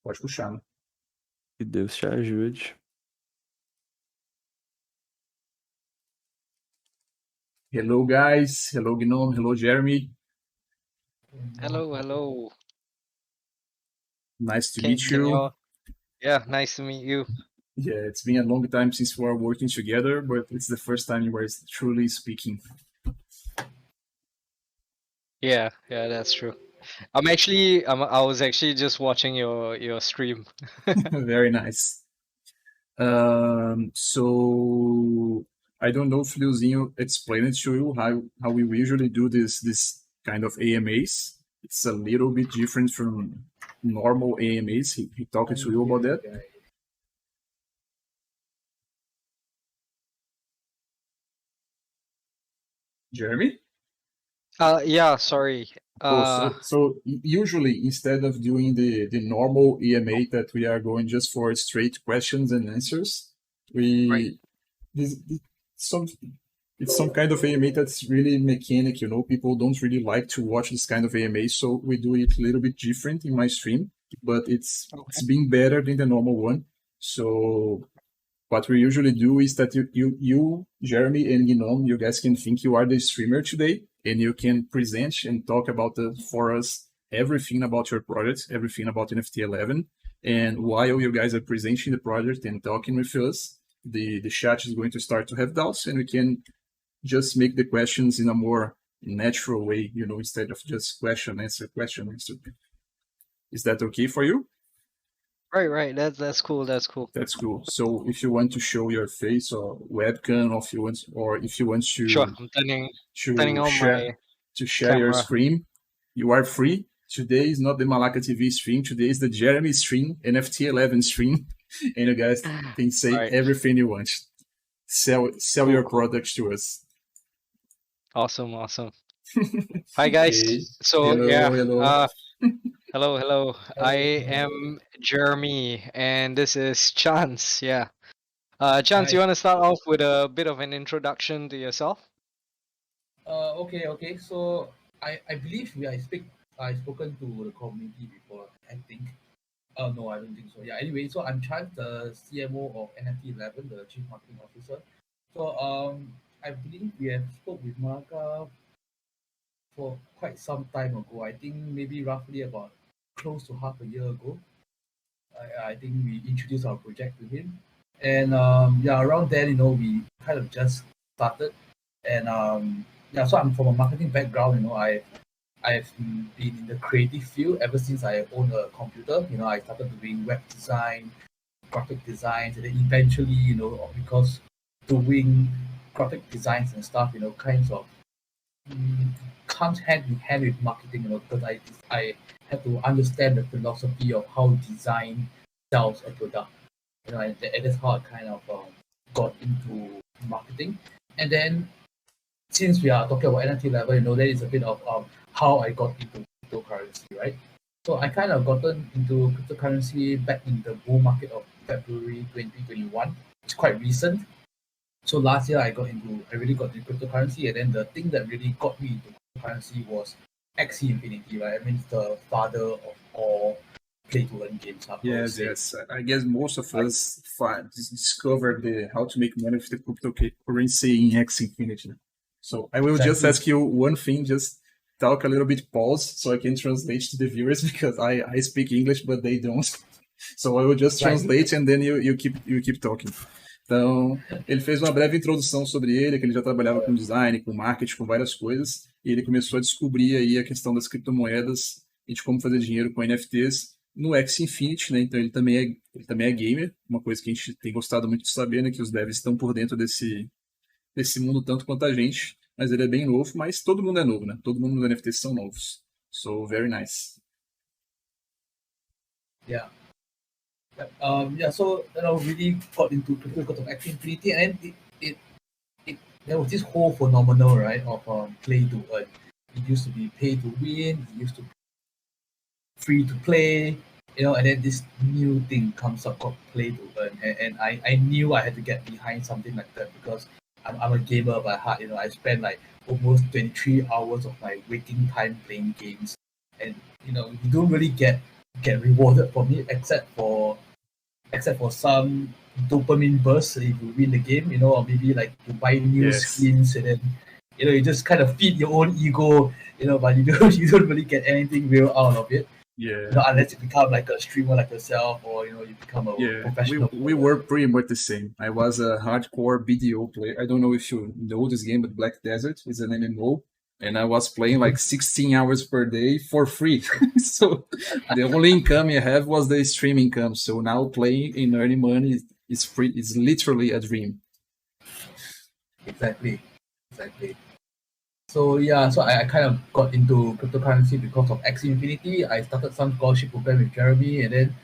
Pode puxar, né? Que Deus te ajude. Hello, guys. Hello, Gnome. Hello, Jeremy. Hello. Nice to Can meet you. Yeah, nice to meet you. Yeah, it's been a long time since we are working together, but it's the first time you are truly speaking. Yeah, that's true. I was actually just watching your stream. Very nice. So I don't know if Leozinho explained it to you how we usually do this kind of AMAs. It's a little bit different from normal AMAs. He talked to you about that. Jeremy? Yeah, sorry. So usually instead of doing the normal EMA that we are going just for straight questions and answers, we some it's some kind of AMA that's really mechanic. People don't really like to watch this kind of AMA, so we do it a little bit different in my stream, but it's been better than the normal one. So what we usually do is that you Jeremy and Gnome, you guys can think you are the streamer today, and you can present and talk about for us everything about your project, everything about NFT11. And while you guys are presenting the project and talking with us, the chat is going to start to have doubts, and we can just make the questions in a more natural way, instead of just question, answer. Is that okay for you? Right. That's cool. That's cool. So if you want to show your face or webcam, or if you want to Sure, I'm turning on my share your screen, you are free. Today is not the MalakaTV stream. Today is the Jeremy stream, NFT11 stream, and you guys can say everything you want. Sell your products to us. Awesome. Hi guys. Hey. So Hello. Hello. I am Jeremy, and this is Chance. Yeah. Chance, you want to start off with a bit of an introduction to yourself? Okay. So I believe I've spoken to the community before. I think. No, I don't think so. Yeah. Anyway, so I'm Chance, the CMO of NFT11, the Chief Marketing Officer. So I believe we have spoke with Malaka for quite some time ago. I think maybe roughly about close to half a year ago. I think we introduced our project to him, and around then we kind of just started, and so I'm from a marketing background. I've been in the creative field ever since I own a computer. I started doing web design, graphic designs, and then eventually, because doing graphic designs and stuff, kinds of comes hand in hand with marketing, because I had to understand the philosophy of how design sells a product, and that's how I kind of got into marketing. And then since we are talking about NFT11, that is a bit of how I got into cryptocurrency, right? So I kind of gotten into cryptocurrency back in the bull market of February 2021. It's quite recent. So last year I really got into cryptocurrency, and then the thing that really got me into cryptocurrency was Axie Infinity, right? I mean, it's the father of all play-to-earn games. Yes. I guess most of us discovered how to make money with the cryptocurrency in Axie Infinity. So I will just ask you one thing, just talk a little bit pause so I can translate to the viewers, because I speak English, but they don't. So I will just translate and then you keep talking. Então, ele fez uma breve introdução sobre ele, que ele já trabalhava com design, com marketing, com várias coisas, e ele começou a descobrir aí a questão das criptomoedas e de como fazer dinheiro com NFTs no Axie Infinity, né? Então ele também é gamer, uma coisa que a gente tem gostado muito de saber, né? Que os devs estão por dentro desse mundo tanto quanto a gente, mas ele é bem novo, mas todo mundo é novo, né? Todo mundo nos NFTs são novos. So, very nice. Yeah. So I really got into crypto because of Axie Infinity, and then there was this whole phenomenon, right, of play to earn. It used to be pay to win, it used to be free to play, and then this new thing comes up called play to earn, and I knew I had to get behind something like that, because I'm a gamer by heart. I spend like almost 23 hours of my waking time playing games, and you don't really get get rewarded from it, except for some dopamine bursts if you win the game, or maybe like you buy new skins and then you just kind of feed your own ego, but you don't really get anything real out of it. Yeah. Unless you become like a streamer like yourself, or you become a professional. We were pretty much the same. I was a hardcore BDO player. I don't know if you know this game, but Black Desert is an MMO, and I was playing like 16 hours per day for free. So the only income I have was the stream income. So now playing and earning money is free. It's literally a dream. Exactly. So so I kind of got into cryptocurrency because of Axie Infinity. I started some scholarship program with Jeremy, and then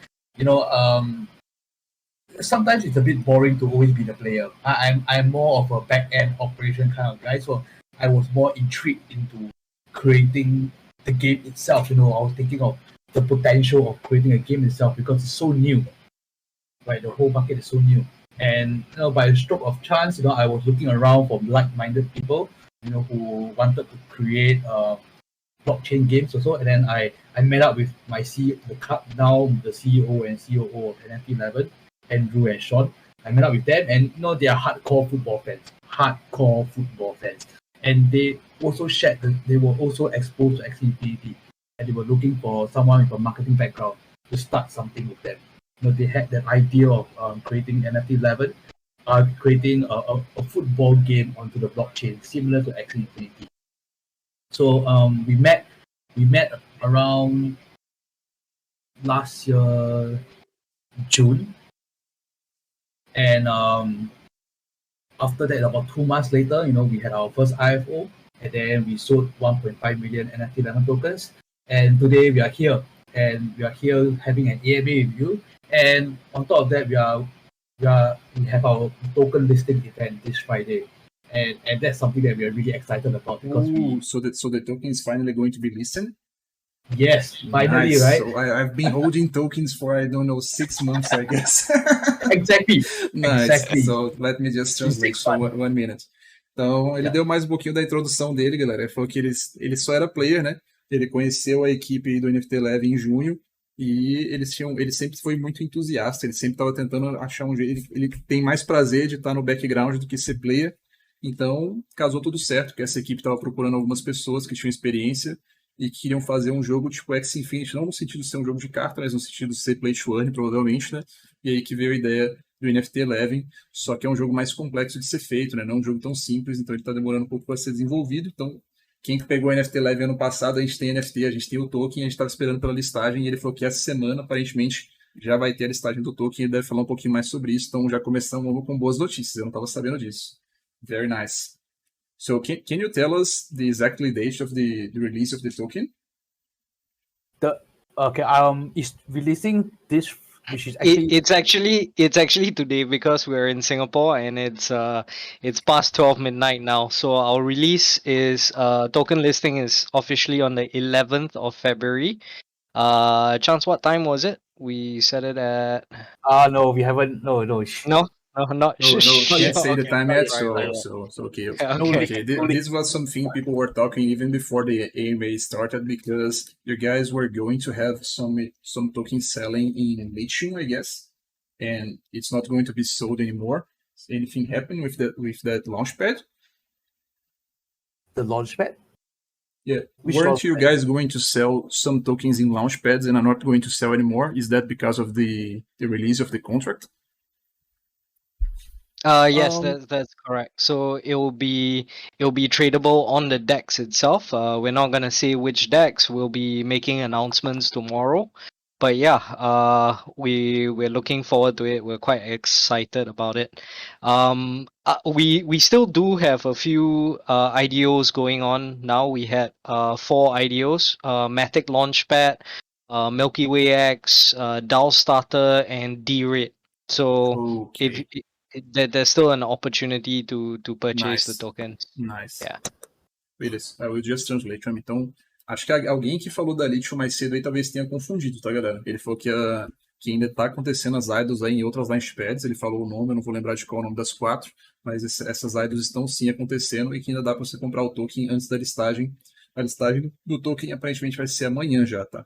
sometimes it's a bit boring to always be the player. I'm more of a back end operation kind of guy, so I was more intrigued into creating the game itself. I was thinking of the potential of creating a game itself because it's so new, right? The whole market is so new, and by a stroke of chance, I was looking around for like-minded people, who wanted to create blockchain games also, and then I met up with my the club now, the CEO and COO of NFT11, Andrew and Sean. I met up with them, and they are hardcore football fans, and they also shared that they were also exposed to Axie Infinity, and they were looking for someone with a marketing background to start something with them. They had that idea of creating NFT11, creating a football game onto the blockchain, similar to Axie Infinity. So we met around last year June, and after that, about 2 months later, we had our first IFO, and then we sold 1.5 million NFT11 tokens. And today we are here, having an AMA review. And on top of that, we have our token listing event this Friday, and that's something that we are really excited about because so the token is finally going to be listed. Yes, finally, nice. Right? So I've been holding tokens for 6 months, I guess. Exactly. Nice. Exactly. So let me just translate for one minute. Então, ele deu mais um pouquinho da introdução dele, galera. Ele falou que ele só era player, né? Ele conheceu a equipe do NFT11 em junho e ele sempre foi muito entusiasta, ele sempre estava tentando achar um jeito. Ele tem mais prazer de estar no background do que ser player. Então, casou tudo certo, que essa equipe estava procurando algumas pessoas que tinham experiência e queriam fazer um jogo tipo Axie Infinity, não no sentido de ser um jogo de carta, mas no sentido de ser play to earn, provavelmente, né? E aí que veio a ideia do NFT11, só que é um jogo mais complexo de ser feito, né? Não um jogo tão simples, então ele está demorando um pouco para ser desenvolvido. Então, quem pegou o NFT11 ano passado, a gente tem NFT, a gente tem o token, a gente estava esperando pela listagem, e ele falou que essa semana, aparentemente, já vai ter a listagem do token, e deve falar um pouquinho mais sobre isso, então já começamos com boas notícias, eu não estava sabendo disso. Very nice. So can you tell us the exact date of the release of the token? It's releasing this, which is actually it's actually today because we're in Singapore and it's past 12 midnight now. So our release is token listing is officially on the 11th of February. Chance, what time was it? We set it at. No, we haven't. No. No, can't say the time yet, right. So okay. Okay. This was something people were talking even before the AMA started, because you guys were going to have some tokens selling in Lithium, I guess, and it's not going to be sold anymore. Anything happened with that launchpad? The launchpad? Yeah. Weren't you guys going to sell some tokens in launchpads and are not going to sell anymore? Is that because of the release of the contract? Yes, that's correct. So it will be tradable on the DEX itself. We're not gonna say which DEX. We'll be making announcements tomorrow. But yeah, we're looking forward to it. We're quite excited about it. We still do have a few IDOs going on now. We had 4 IDOs: Matic Launchpad, Milky Way X, DAO Starter, and D-Rate. So if there's still an opportunity to purchase the tokens. Nice. Yeah. Beleza. I will just translate. Então, acho que alguém que falou da Lithium mais cedo aí talvez tenha confundido, tá, galera? Ele falou que ainda tá acontecendo as idols aí em outras launchpads. Ele falou o nome, eu não vou lembrar de qual é o nome das 4, mas essas idols estão sim acontecendo e que ainda dá para você comprar o token antes da listagem. A listagem do token aparentemente vai ser amanhã já, tá?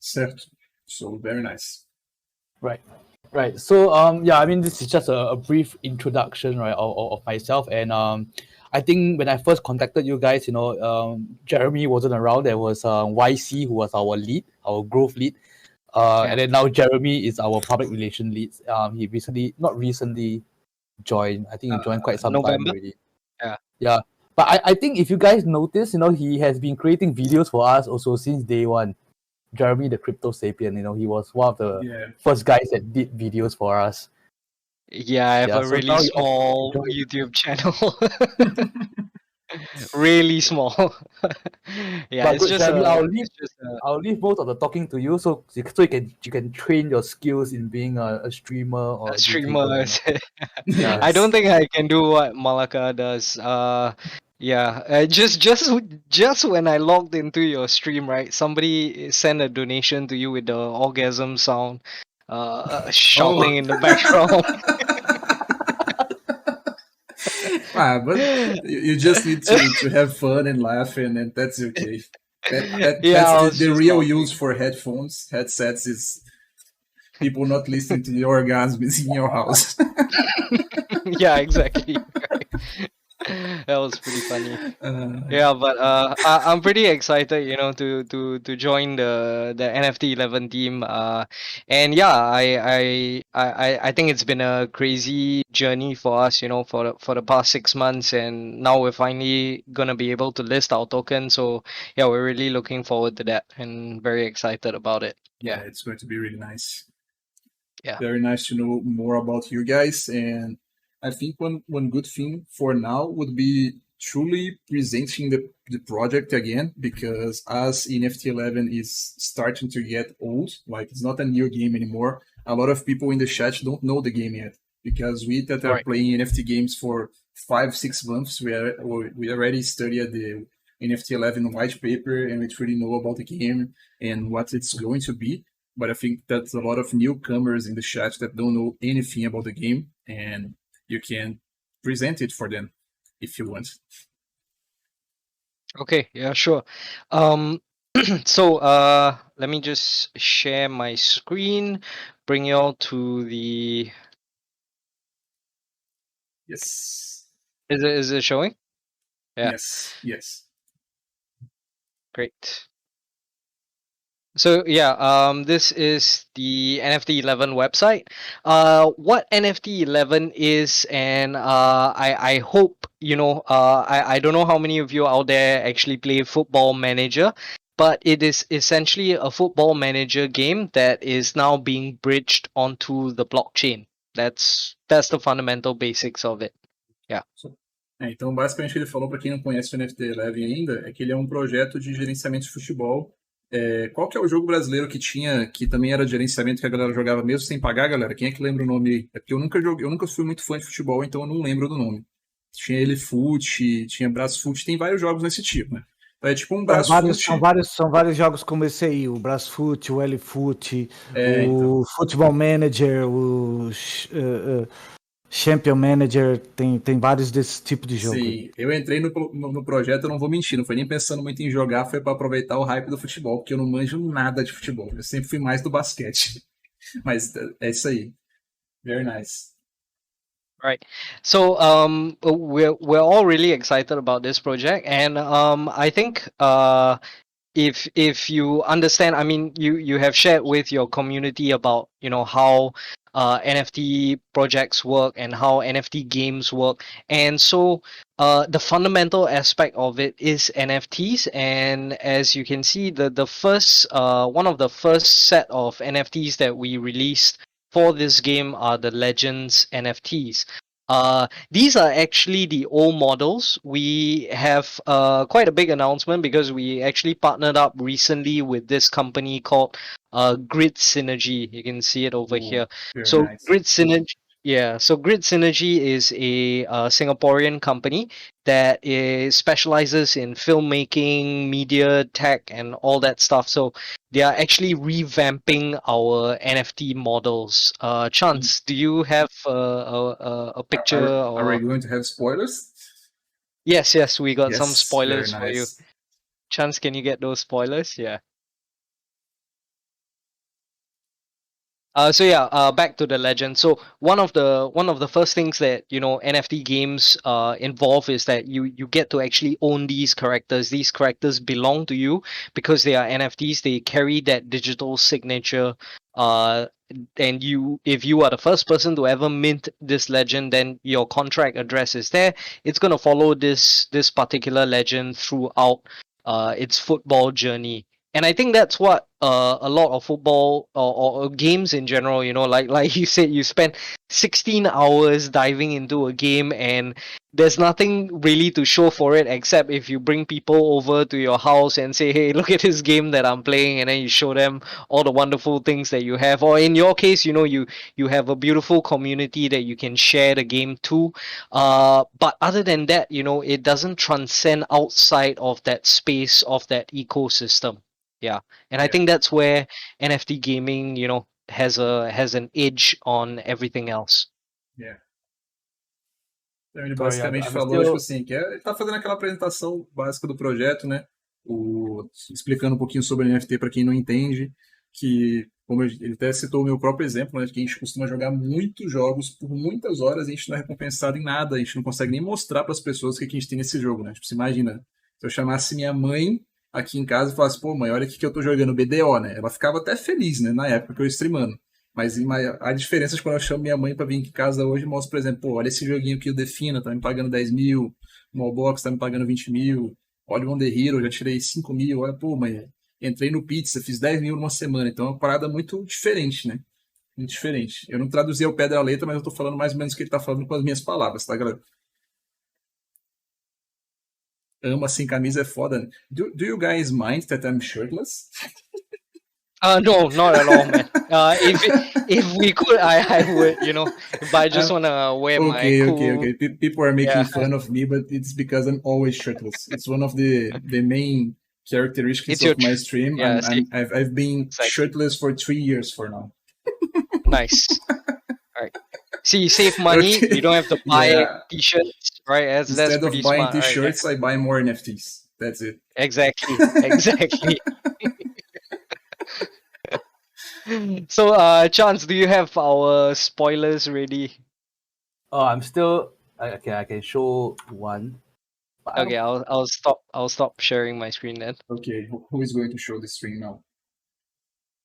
Certo. So very nice. Right. So yeah, I mean this is just a brief introduction, right, of myself. And I think when I first contacted you guys, Jeremy wasn't around. There was YC who was our lead, our growth lead. And then now Jeremy is our public relation lead. He not recently joined. I think he joined quite some time November? already. Yeah. Yeah. But I think if you guys notice, he has been creating videos for us also since day one. Jeremy the Crypto Sapien, he was one of the first guys that did videos for us. Yeah, I have a so really now small YouTube channel. Really small. Yeah, But it's good, just Jeremy, a I'll leave most of the talking to you, so you can train your skills in being a streamer or a streamer. YouTuber. Yeah. I don't think I can do what Malaka does. Yeah, just when I logged into your stream, right? Somebody sent a donation to you with the orgasm sound, shouting in the background. But you just need to have fun and laugh, and that's okay. Yeah, That's the real use for headsets is people not listening to the orgasms in your house. Yeah, exactly. That was pretty funny. Yeah, but I'm pretty excited, to join the NFT11 team. And yeah, I think it's been a crazy journey for us, for the past 6 months, and now we're finally gonna be able to list our token. So yeah, we're really looking forward to that and very excited about it. Yeah, it's going to be really nice. Yeah. Very nice to know more about you guys. And I think one good thing for now would be truly presenting the project again, because as NFT11 is starting to get old, like it's not a new game anymore, a lot of people in the chat don't know the game yet. Because we that are playing NFT games for 5-6 months, we already studied the NFT11 white paper, and we truly know about the game and what it's going to be. But I think that's a lot of newcomers in the chat that don't know anything about the game, and you can present it for them if you want. Okay, yeah, sure. So let me just share my screen, bring you all to the. Yes. Is it showing? Yeah. Yes. Great. So yeah, this is the NFT11 website. What NFT11 is, and I hope I don't know how many of you out there actually play Football Manager, but it is essentially a football manager game that is now being bridged onto the blockchain. That's the fundamental basics of it. Yeah. Então, basicamente, ele falou, para quem não conhece o NFT11 ainda, é que ele é um projeto de gerenciamento de futebol. Qual que é o jogo brasileiro que também era de gerenciamento, que a galera jogava mesmo sem pagar, galera? Quem é que lembra o nome aí? É porque eu nunca fui muito fã de futebol, então eu não lembro do nome. Tinha Elefute, tinha Brasfoot, tem vários jogos nesse tipo, né? Então é tipo um Brasfoot. São vários jogos como esse aí, o Brasfoot, o Elefute, o Football Manager, o Champion Manager, tem vários desse tipo de jogo. Sim, eu entrei no projeto, eu não vou mentir, não foi nem pensando muito em jogar, foi para aproveitar o hype do futebol, porque eu não manjo nada de futebol, eu sempre fui mais do basquete. Mas é isso aí. Very nice. Right. So we're all really excited about this project, and I think if you understand, I mean, you have shared with your community about how NFT projects work and how NFT games work, and so the fundamental aspect of it is NFTs. And as you can see, the first one of the first set of NFTs that we released for this game are the Legends NFTs. These are actually the old models. We have quite a big announcement because we actually partnered up recently with this company called Grid Synergy. You can see it over here. So nice. Grid Synergy. Yeah, so Grid Synergy is a Singaporean company that specializes in filmmaking, media, tech, and all that stuff. So they are actually revamping our NFT models. Chance, do you have a picture? Are we going to have spoilers? Yes, we got some spoilers very for you. nice. Chance, can you get those spoilers? Yeah. So yeah, back to the legend. So one of the first things that NFT games involve is that you get to actually own these characters. These characters belong to you because they are NFTs. They carry that digital signature. And if you are the first person to ever mint this legend, then your contract address is there. It's gonna follow this particular legend throughout its football journey. And I think that's what a lot of football or games in general, like you said, you spend 16 hours diving into a game, and there's nothing really to show for it except if you bring people over to your house and say, hey, look at this game that I'm playing, and then you show them all the wonderful things that you have. Or in your case, you have a beautiful community that you can share the game to. But other than that, it doesn't transcend outside of that space of that ecosystem. Yeah, and I think that's where NFT gaming, has an edge on everything else. Yeah. Então, ele Sorry, basicamente I'm falou, tipo still. assim, que ele tá fazendo aquela apresentação básica do projeto, né? Explicando um pouquinho sobre NFT para quem não entende, que, como ele até citou o meu próprio exemplo, né? Que a gente costuma jogar muitos jogos por muitas horas e a gente não é recompensado em nada, a gente não consegue nem mostrar para as pessoas o que a gente tem nesse jogo, né? Tipo, você imagina, se eu chamasse minha mãe aqui em casa e falasse, pô, mãe, olha aqui que eu tô jogando BDO, né? Ela ficava até feliz, né? Na época que eu streamando. Mas há diferenças quando eu chamo minha mãe para vir aqui em casa hoje e mostro, por exemplo, pô, olha esse joguinho aqui, o Defina, tá me pagando 10 mil, o Mallbox tá me pagando 20 mil, olha o On The Hero, já tirei 5 mil, olha, pô, mãe, entrei no Pizza, fiz 10 mil numa semana, então é uma parada muito diferente, né? Muito diferente. Eu não traduzi ao pé da letra, mas eu tô falando mais ou menos o que ele tá falando com as minhas palavras, tá, galera? Ama sem camisa é foda, né? Do you guys mind that I'm shirtless? No, not at all, man. If we could, I would, but I just wanna wear my cool. Okay. People are making Yeah. fun of me, but it's because I'm always shirtless. It's one of the main characteristics It's your of my stream. yeah, I've been Exactly. shirtless for 3 years for now. Nice. All right. See, you save money. Okay. You don't have to buy Yeah. t-shirts, right? That's Instead pretty of buying smart, right? t-shirts, I buy more NFTs. That's it. Exactly. Exactly. So, Chance, do you have our spoilers ready? Oh, I'm still. Okay, I can show one. But I Okay, I'll stop sharing my screen then. Okay, who is going to show the stream now?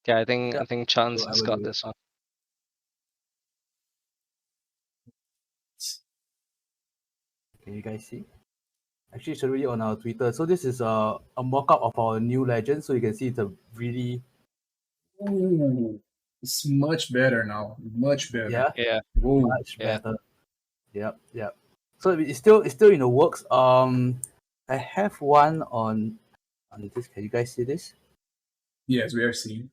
Yeah, I think Chance I has will got do it. this one. Can you guys see? Actually, it's already on our Twitter. So this is a mock-up of our new legend. So you can see it's a really Ooh, it's much better now. Much better. Yeah. Whoa. much Yeah. better. Yep. So it's still in the works. I have one on this. Can you guys see this? Yes, we are seeing.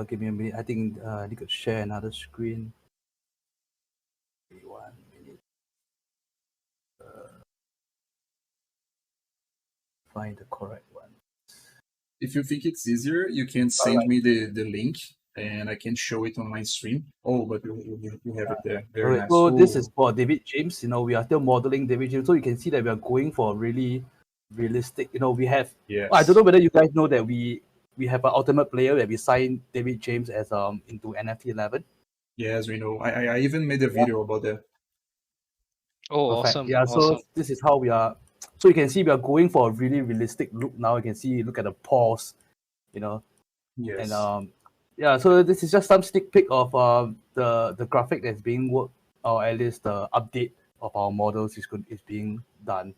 Give me a minute. I think I need to share another screen. Give me 1 minute. Find the correct one. If you think it's easier, you can send me the link and I can show it on my stream. Oh, but you have it there. Very Okay, nice. so this Ooh. is for David James. We are still modeling David James. So you can see that we are going for really realistic. We have. Yes. I don't know whether you guys know that we have an ultimate player that we signed David James as into NFT11. Yes, we know. I even made a video about that. Oh, Perfect. awesome. Yeah, so Awesome. this is how we are. So you can see we are going for a really realistic look now. You can see, look at the pause, Yes. and yeah. So this is just some sneak peek of the graphic that's being worked, or at least the update of our models is being done.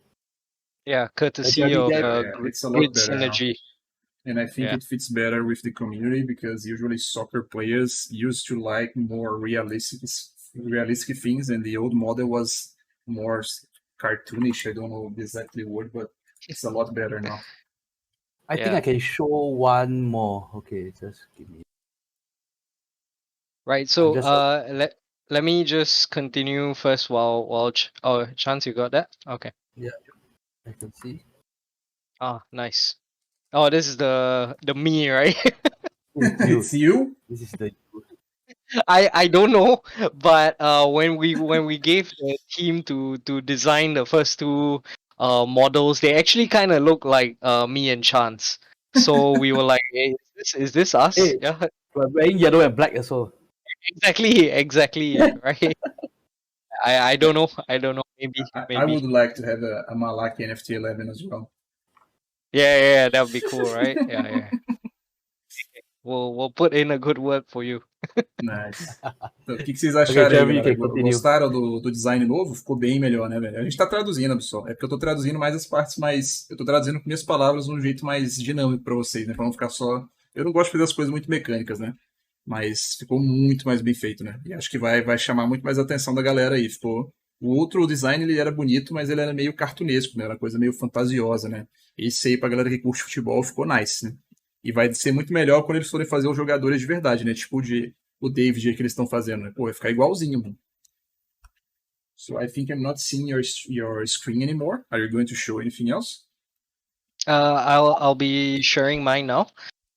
Yeah, courtesy Okay, of yeah, it's a lot grid better now. synergy. And I think Yeah. it fits better with the community because usually soccer players used to like more realistic things, and the old model was more cartoonish. I don't know exactly the word, but it's a lot better now. I think Yeah. I can show one more. Okay, just give me. Right. So just- let me just continue first while Chance, you got that? Okay. I can see. Ah, nice. Oh, this is the me, right? It's you? This is the. I don't know, but when we gave the team to design the first two models, they actually kind of look like me and Chance. So we were like, hey, is this us? Hey. Yeah. We're wearing yellow and black as well. Exactly, right? I don't know. Maybe. I would like to have a Malak NFT11 as well. Yeah, that would be cool, right? Yeah. We'll put in a good word for you. Nice. Então, o que vocês acharam aí, Jeremy, galera? you can continue. Gostaram do design novo? Ficou bem melhor, né, velho? A gente tá traduzindo, pessoal. É porque eu tô traduzindo mais as partes mais... Eu tô traduzindo com minhas palavras de um jeito mais dinâmico pra vocês, né? Pra não ficar só... Eu não gosto de fazer as coisas muito mecânicas, né? Mas ficou muito mais bem feito, né? E acho que vai chamar muito mais a atenção da galera aí. Ficou... O outro design, ele era bonito, mas ele era meio cartunesco, né? Era uma coisa meio fantasiosa, né? Esse aí, pra galera que curte futebol, ficou nice, né? E vai ser muito melhor quando eles forem fazer os jogadores de verdade, né? Tipo o David que eles estão fazendo, né? Pô, vai ficar igualzinho, mano. So I think I'm not seeing your screen anymore. Are you going to show anything else? I'll be sharing mine now.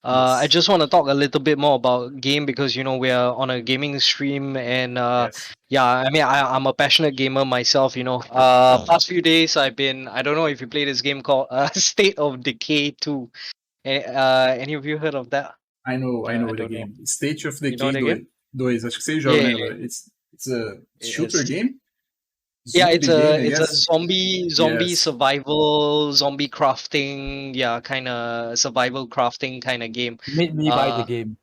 I just want to talk a little bit more about game because we are on a gaming stream and Yes. yeah, I mean I'm a passionate gamer myself. Past few days I don't know if you play this game called State of Decay 2. Any of you heard of that? I know I the don't game. State of You know Decay the game? 2. Acho que você joga, Yeah, né? It's a shooter It's- game? Yeah, Zombie it's game, I a guess? zombie Yes. survival, zombie crafting, kind of survival crafting kind of game. Made me buy the Uh, game.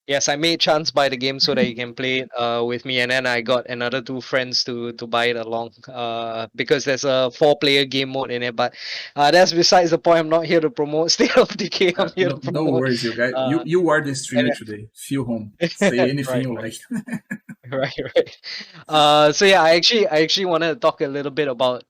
Yes, I made Chance buy the game so that he can play it with me, and then I got another two friends to buy it along because there's a 4-player game mode in it. But that's besides the point. I'm not here to promote State of Decay. I'm here to No promote. worries, you guys. uh, You are the streamer today. Feel home. Say anything you like. right. So yeah, I actually want to talk a little bit about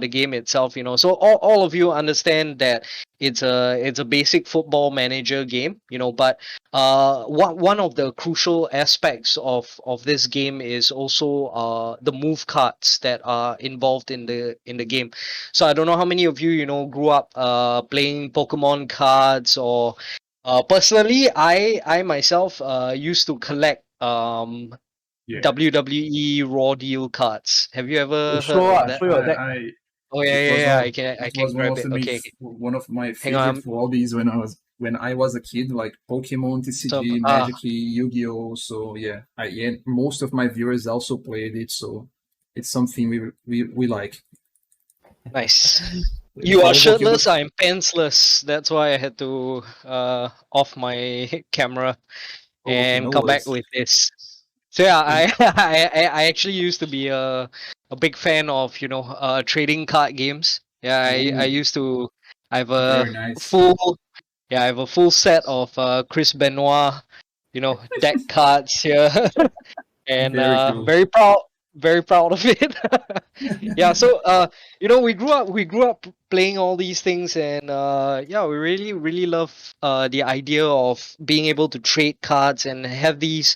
the game itself. So all of you understand that it's a basic football manager game. But one of the crucial aspects of this game is also the move cards that are involved in the game. So I don't know how many of you grew up playing Pokemon cards or personally I myself used to collect Yeah. WWE Raw Deal cards. Have you ever heard Show of that? your deck. Oh It was yeah. one- I can it was grab it. Okay. one of my Hang on, favorite hobbies when I was a kid, like Pokemon, TCG, So, Magic, Yu-Gi-Oh. So yeah, most of my viewers also played it, so it's something we like. Nice. You are shirtless. I'm pantsless. That's why I had to off my camera and no come back worries. with this. So yeah, I actually used to be a big fan of trading card games. Yeah, I Ooh. used to. I have Very a nice. I have a full set of Chris Benoit, deck cards here, and Very cool. very proud of it. Yeah, so we grew up playing all these things, and yeah, we really love the idea of being able to trade cards and have these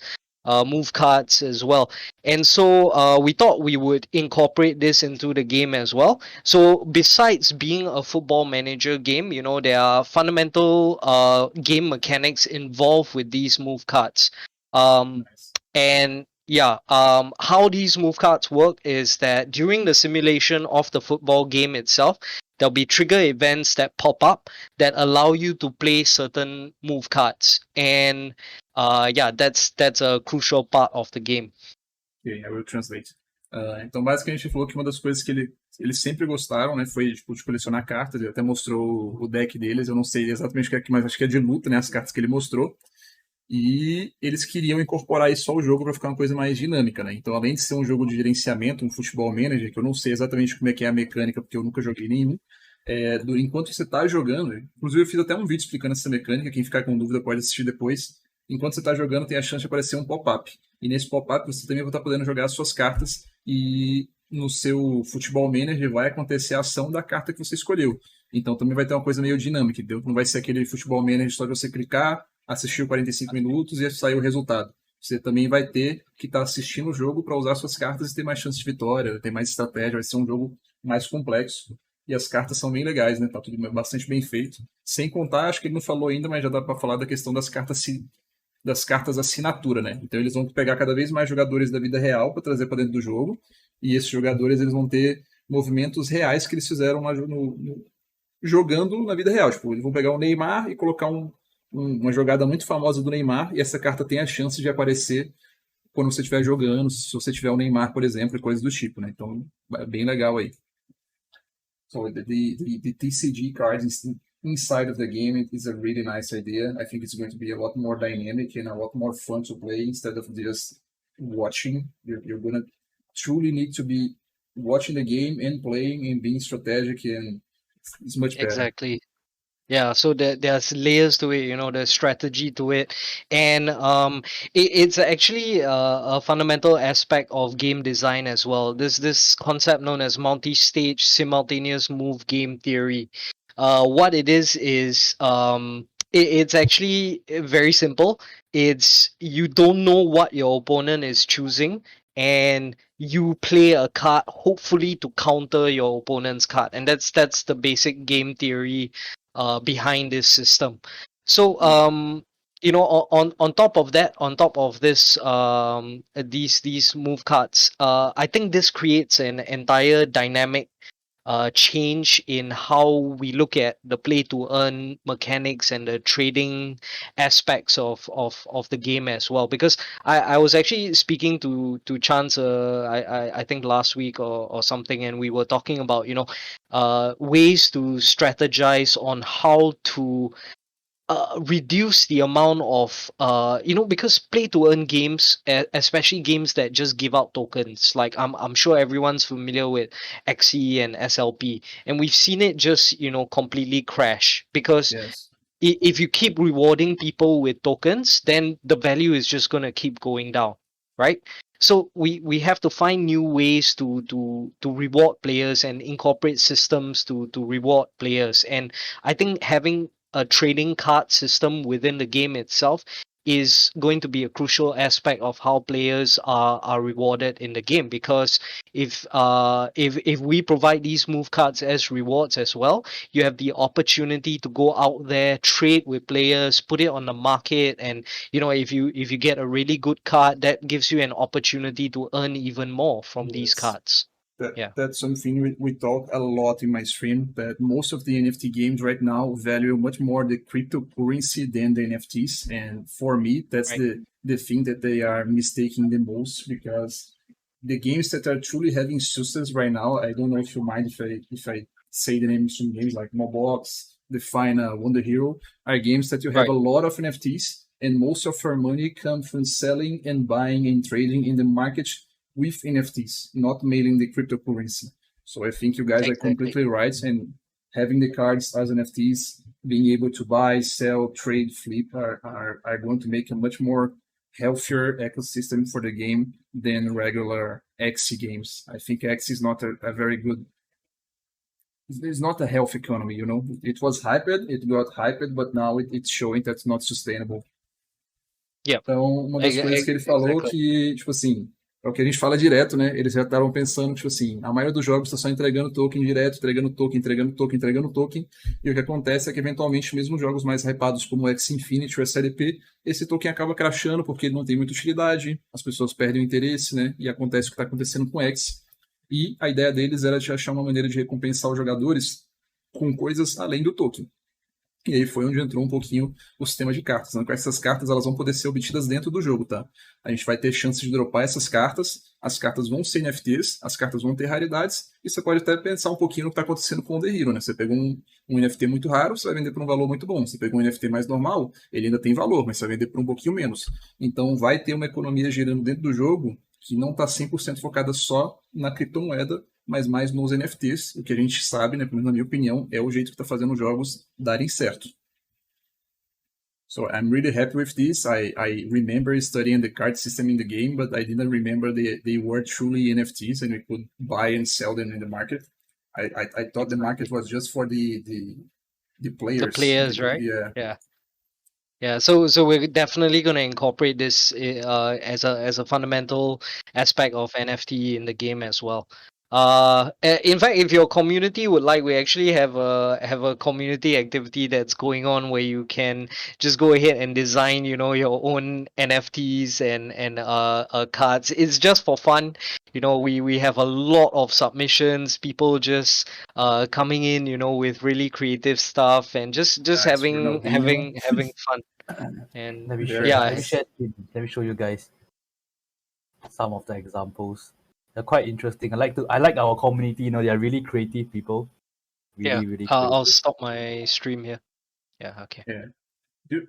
move cards as well. And so we thought we would incorporate this into the game as well. So besides being a football manager game, there are fundamental game mechanics involved with these move cards. Nice. And yeah, how these move cards work is that during the simulation of the football game itself, there'll be trigger events that pop up that allow you to play certain move cards. And yeah, that's a crucial part of the game. Okay, I will translate. Então, basicamente, ele falou que uma das coisas que eles sempre gostaram, né, foi tipo, de colecionar cartas. Ele até mostrou o deck deles. Eu não sei exatamente o que é, mas acho que é de luta, né, as cartas que ele mostrou. E eles queriam incorporar isso ao jogo para ficar uma coisa mais dinâmica, né? Então, além de ser um jogo de gerenciamento, um futebol manager, que eu não sei exatamente como é que é a mecânica, porque eu nunca joguei nenhum, enquanto você está jogando, inclusive eu fiz até um vídeo explicando essa mecânica, quem ficar com dúvida pode assistir depois. Enquanto você está jogando, tem a chance de aparecer um pop-up. E nesse pop-up você também vai estar podendo jogar as suas cartas e no seu futebol manager vai acontecer a ação da carta que você escolheu. Então também vai ter uma coisa meio dinâmica, entendeu? Não vai ser aquele futebol manager só de você clicar, assistir 45 minutos e sair o resultado. Você também vai ter que estar assistindo o jogo para usar suas cartas e ter mais chance de vitória, ter mais estratégia, vai ser um jogo mais complexo. E as cartas são bem legais, né? Tá tudo bastante bem feito. Sem contar, acho que ele não falou ainda, mas já dá para falar da questão das cartas assinatura, né? Então eles vão pegar cada vez mais jogadores da vida real para trazer para dentro do jogo, e esses jogadores eles vão ter movimentos reais que eles fizeram lá jogando na vida real. Tipo, eles vão pegar o Neymar e colocar um uma jogada muito famosa do Neymar, e essa carta tem a chance de aparecer quando você estiver jogando, se você tiver o Neymar, por exemplo, e coisas do tipo, né? Então, é bem legal aí. So the TCG cards inside of the game is a really nice idea. I think it's going to be a lot more dynamic and a lot more fun to play instead of just watching. You're going to truly need to be watching the game and playing and being strategic, and it's much better. Exactly. Yeah, so there's layers to it, you know, there's strategy to it, and it's actually a fundamental aspect of game design as well. This concept known as multi-stage simultaneous move game theory. What it is it's actually very simple. It's you don't know what your opponent is choosing, and you play a card hopefully to counter your opponent's card, and that's the basic game theory behind this system. So you know, on top of that, on top of this these move cards, I think this creates an entire dynamic change in how we look at the play to earn mechanics and the trading aspects of the game as well. Because I was actually speaking to Chance I think last week or something, and we were talking about, you know, ways to strategize on how to reduce the amount of you know, because play to earn games, especially games that just give out tokens, like I'm sure everyone's familiar with XE and SLP, and we've seen it just, you know, completely crash because Yes. if you keep rewarding people with tokens, then the value is just going to keep going down, right? So we have to find new ways to reward players and incorporate systems to reward players. And I think having a trading card system within the game itself is going to be a crucial aspect of how players are rewarded in the game, because if we provide these move cards as rewards as well, you have the opportunity to go out there, trade with players, put it on the market, and you know, if you get a really good card, that gives you an opportunity to earn even more from these Yes. cards. Yeah. That's something we talk a lot in my stream, that most of the NFT games right now value much more the cryptocurrency than the NFTs. And for me, that's Right. the thing that they are mistaking the most, because the games that are truly having success right now, I don't know if you mind if I say the name of some games like Mobox, Define, Wonder Hero, are games that you have Right. a lot of NFTs, and most of our money comes from selling and buying and trading in the market with NFTs, not mailing the cryptocurrency. So I think you guys are Exactly. completely right, and having the cards as NFTs, being able to buy, sell, trade, flip are going to make a much more healthier ecosystem for the game than regular XC games. I think X is not a very good. It's not a health economy, you know. It was hyped, it got hyped, but now it's showing that's not sustainable. Yeah. Então, uma das coisas que ele falou que, tipo assim, é o que a gente fala direto, né? Eles já estavam pensando, tipo assim, a maioria dos jogos está só entregando token direto, entregando token, entregando token, entregando token, e o que acontece é que, eventualmente, mesmo jogos mais hypados como o X Infinity ou SLP, esse token acaba crashando porque ele não tem muita utilidade, as pessoas perdem o interesse, né? E acontece o que está acontecendo com o X. E a ideia deles era de achar uma maneira de recompensar os jogadores com coisas além do token. E aí foi onde entrou um pouquinho o sistema de cartas. Né? Com essas cartas, elas vão poder ser obtidas dentro do jogo, tá? A gente vai ter chance de dropar essas cartas, as cartas vão ser NFTs, as cartas vão ter raridades, e você pode até pensar um pouquinho no que está acontecendo com o The Hero, né? Você pegou um NFT muito raro, você vai vender por um valor muito bom. Você pegou um NFT mais normal, ele ainda tem valor, mas você vai vender por um pouquinho menos. Então vai ter uma economia girando dentro do jogo que não está 100% focada só na criptomoeda, mas mais nos NFTs, o que a gente sabe, né, pelo menos na minha opinião, é o jeito que está fazendo os jogos darem certo. So I'm really happy with this. I remember studying the card system in the game, but I didn't remember they were truly NFTs and we could buy and sell them in the market. I thought the market was just for the players. The players, right? Yeah. Yeah, so we're definitely going to incorporate this as a fundamental aspect of NFT in the game as well. In fact, if your community would like, we actually have a community activity that's going on where you can just go ahead and design, your own NFTs and cards. It's just for fun. We have a lot of submissions, people just coming in, with really creative stuff and just Nice, having Ronaldinho. having fun. And Let me Very share. yeah, Let me nice. share. Let me show you guys some of the examples. They're quite interesting. I like our community. They are really creative people. yeah. Really I'll creative. stop my stream here. Yeah, okay. Yeah.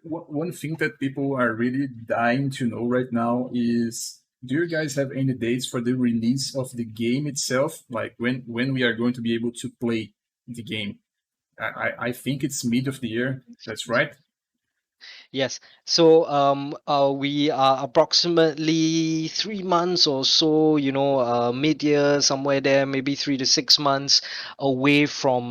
One thing that people are really dying to know right now is, do you guys have any dates for the release of the game itself? Like when we are going to be able to play the game? I think it's mid of the year. That's right. Yes. So we are approximately 3 months or so, mid-year somewhere there, maybe 3 to 6 months away from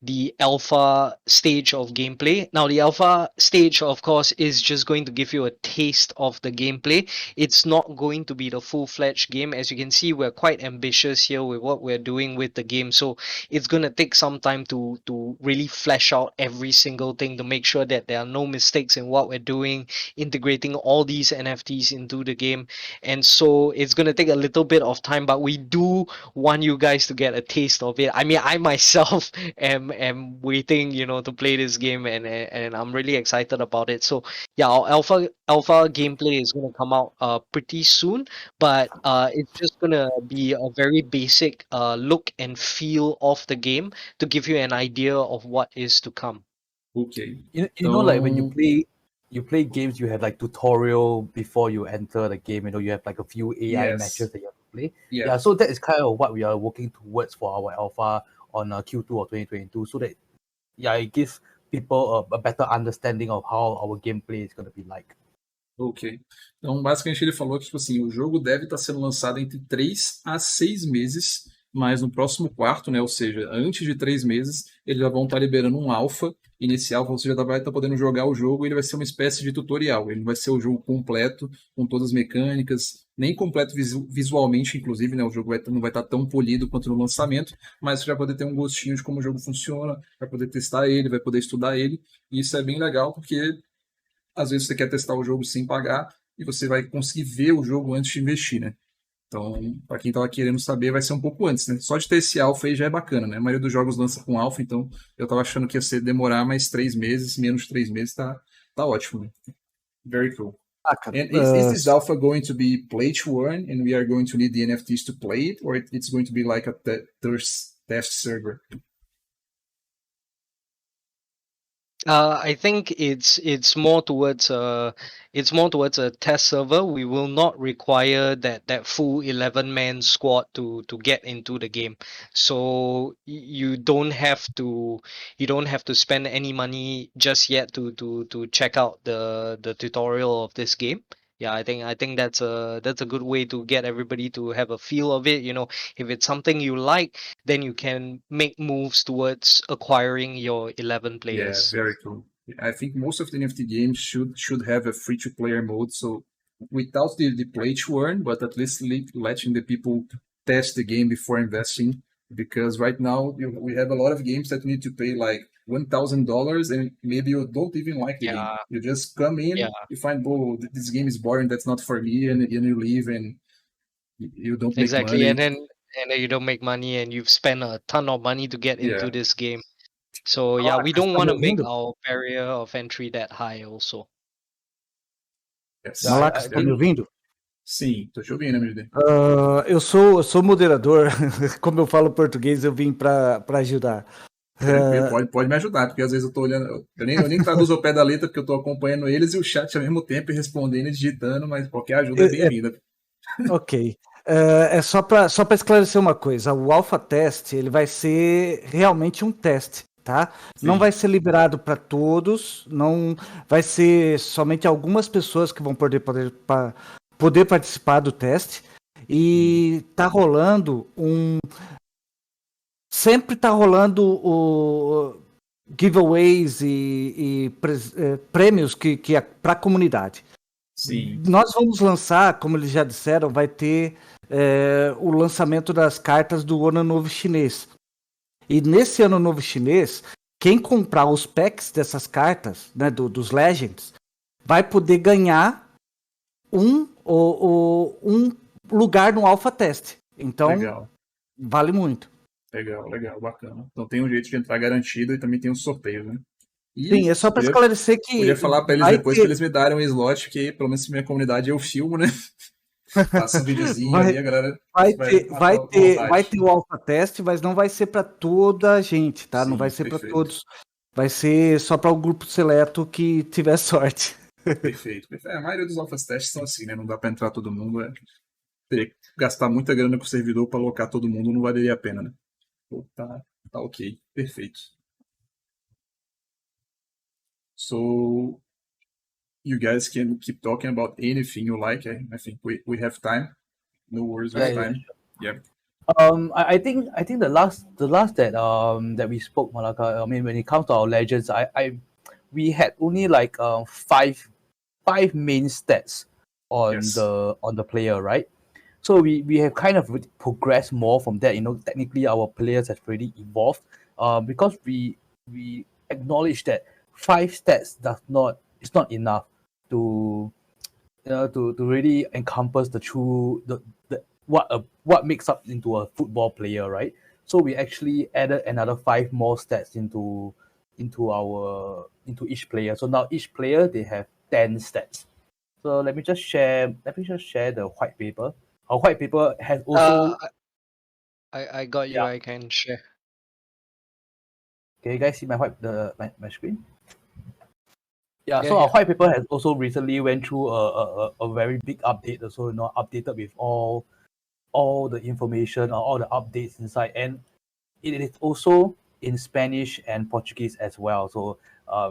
the alpha stage of gameplay. Now, the alpha stage, of course, is just going to give you a taste of the gameplay. It's not going to be the full-fledged game. As you can see, we're quite ambitious here with what we're doing with the game. So it's going to take some time to really flesh out every single thing to make sure that there are no mistakes in what we're doing, integrating all these NFTs into the game. And so it's going to take a little bit of time, but we do want you guys to get a taste of it. I mean, I myself am waiting, to play this game, and I'm really excited about it. So yeah, our alpha gameplay is going to come out pretty soon, but it's just going to be a very basic look and feel of the game to give you an idea of what is to come. Okay. Like when Então, you play games, you have like tutorial before you enter the game. You have like a few AI matches yes. that you have to play. Yeah. Yeah, so that is kind of what we are working towards for our alpha on Q2 of 2022. So that it gives people a better understanding of how our gameplay is going to be like. Ok. Então, basicamente, ele falou que, tipo assim, o jogo deve estar sendo lançado entre 3 a 6 meses, mas no próximo quarto, né? Ou seja, antes de 3 meses, eles já vão estar liberando um alpha. E nesse alpha você já vai estar podendo jogar o jogo e ele vai ser uma espécie de tutorial. Ele não vai ser o jogo completo, com todas as mecânicas, nem completo visualmente, inclusive, né? O jogo não vai estar tão polido quanto no lançamento, mas você vai poder ter um gostinho de como o jogo funciona, vai poder testar ele, vai poder estudar ele. E isso é bem legal, porque às vezes você quer testar o jogo sem pagar e você vai conseguir ver o jogo antes de investir, né? Então, para quem estava querendo saber, vai ser um pouco antes, né? Só de ter esse alpha aí já é bacana, né? A maioria dos jogos lança com alpha, então eu estava achando que ia demorar mais 3 meses, menos de 3 meses, tá ótimo, né? Very cool. And is this alpha going to be play to earn, and we are going to need the NFTs to play it, or it's going to be like a test server? I think it's more towards a test server. We will not require that full 11-man squad to get into the game. So you don't have to spend any money just yet to check out the tutorial of this game. Yeah, I think that's a good way to get everybody to have a feel of it. If it's something you like, then you can make moves towards acquiring your 11 players. Yeah, very cool. I think most of the NFT games should have a free-to-player mode, so without the play to earn, but at least letting the people test the game before investing. Because right now we have a lot of games that need to pay like $1,000, and maybe you don't even like the game. You just come in, you find, oh, this game is boring, that's not for me, and you leave, and you don't make Exactly, money. and then you don't make money, and you've spent a ton of money to get into this game. So yeah, we don't want to make our barrier of entry that high also. Yes. Malaka, você tá me ouvindo? Sim, tô te ouvindo, MD. Eu sou moderador, como eu falo português, eu vim para ajudar. Tranquilo, pode me ajudar, porque às vezes eu tô olhando, eu nem traduzo ao pé da letra, porque eu tô acompanhando eles e o chat ao mesmo tempo e respondendo e digitando, mas qualquer ajuda é bem-vinda. Ok. É só para esclarecer uma coisa, o Alpha Test ele vai ser realmente um teste, tá? Sim. Não vai ser liberado para todos, não vai ser somente algumas pessoas que vão poder participar do teste. E tá rolando sempre tá rolando o giveaways e prêmios que é para a comunidade. Sim. Nós vamos lançar, como eles já disseram, vai ter o lançamento das cartas do Ano Novo Chinês. E nesse Ano Novo Chinês, quem comprar os packs dessas cartas, né, dos Legends, vai poder ganhar um lugar no Alpha Test. Então, Legal. vale muito. Legal, bacana. Então tem um jeito de entrar garantido e também tem os sorteios, né? E Sim, é só para esclarecer que podia falar para eles vai depois ter, pra eles me darem um slot, que pelo menos na minha comunidade eu filmo, né? Faço um videozinho ali, a galera vai ter o Alpha Test, mas não vai ser para toda a gente, tá? Sim, Não vai ser para perfeito. todos. Vai ser só para o grupo seleto que tiver sorte. Perfeito. A maioria dos alpha testes são assim, né? Não dá para entrar todo mundo. Teria que gastar muita grana com o servidor para alocar todo mundo, não valeria a pena, né? Pô, tá ok. Perfeito. So, you guys can keep talking about anything you like. I think we have time. No worries with time. Yeah. I think the last that we spoke, Malaka. I mean, when it comes to our legends, we had only like five main stats on Yes. the player, right? So we have kind of progressed more from that. Technically our players have already evolved. Because we acknowledge that 5 stats is not enough to to really encompass the true the what makes up into a football player, right? So we actually added another 5 more stats into each player. So now each player they have 10 stats. So let me just share the white paper. Our white paper has also I got you. Yeah. I can share. Can you guys see my my screen? Yeah, Yeah, so our yeah. white paper has also recently went through a very big update, also updated with all the information or all the updates inside, and it is also in Spanish and Portuguese as well. So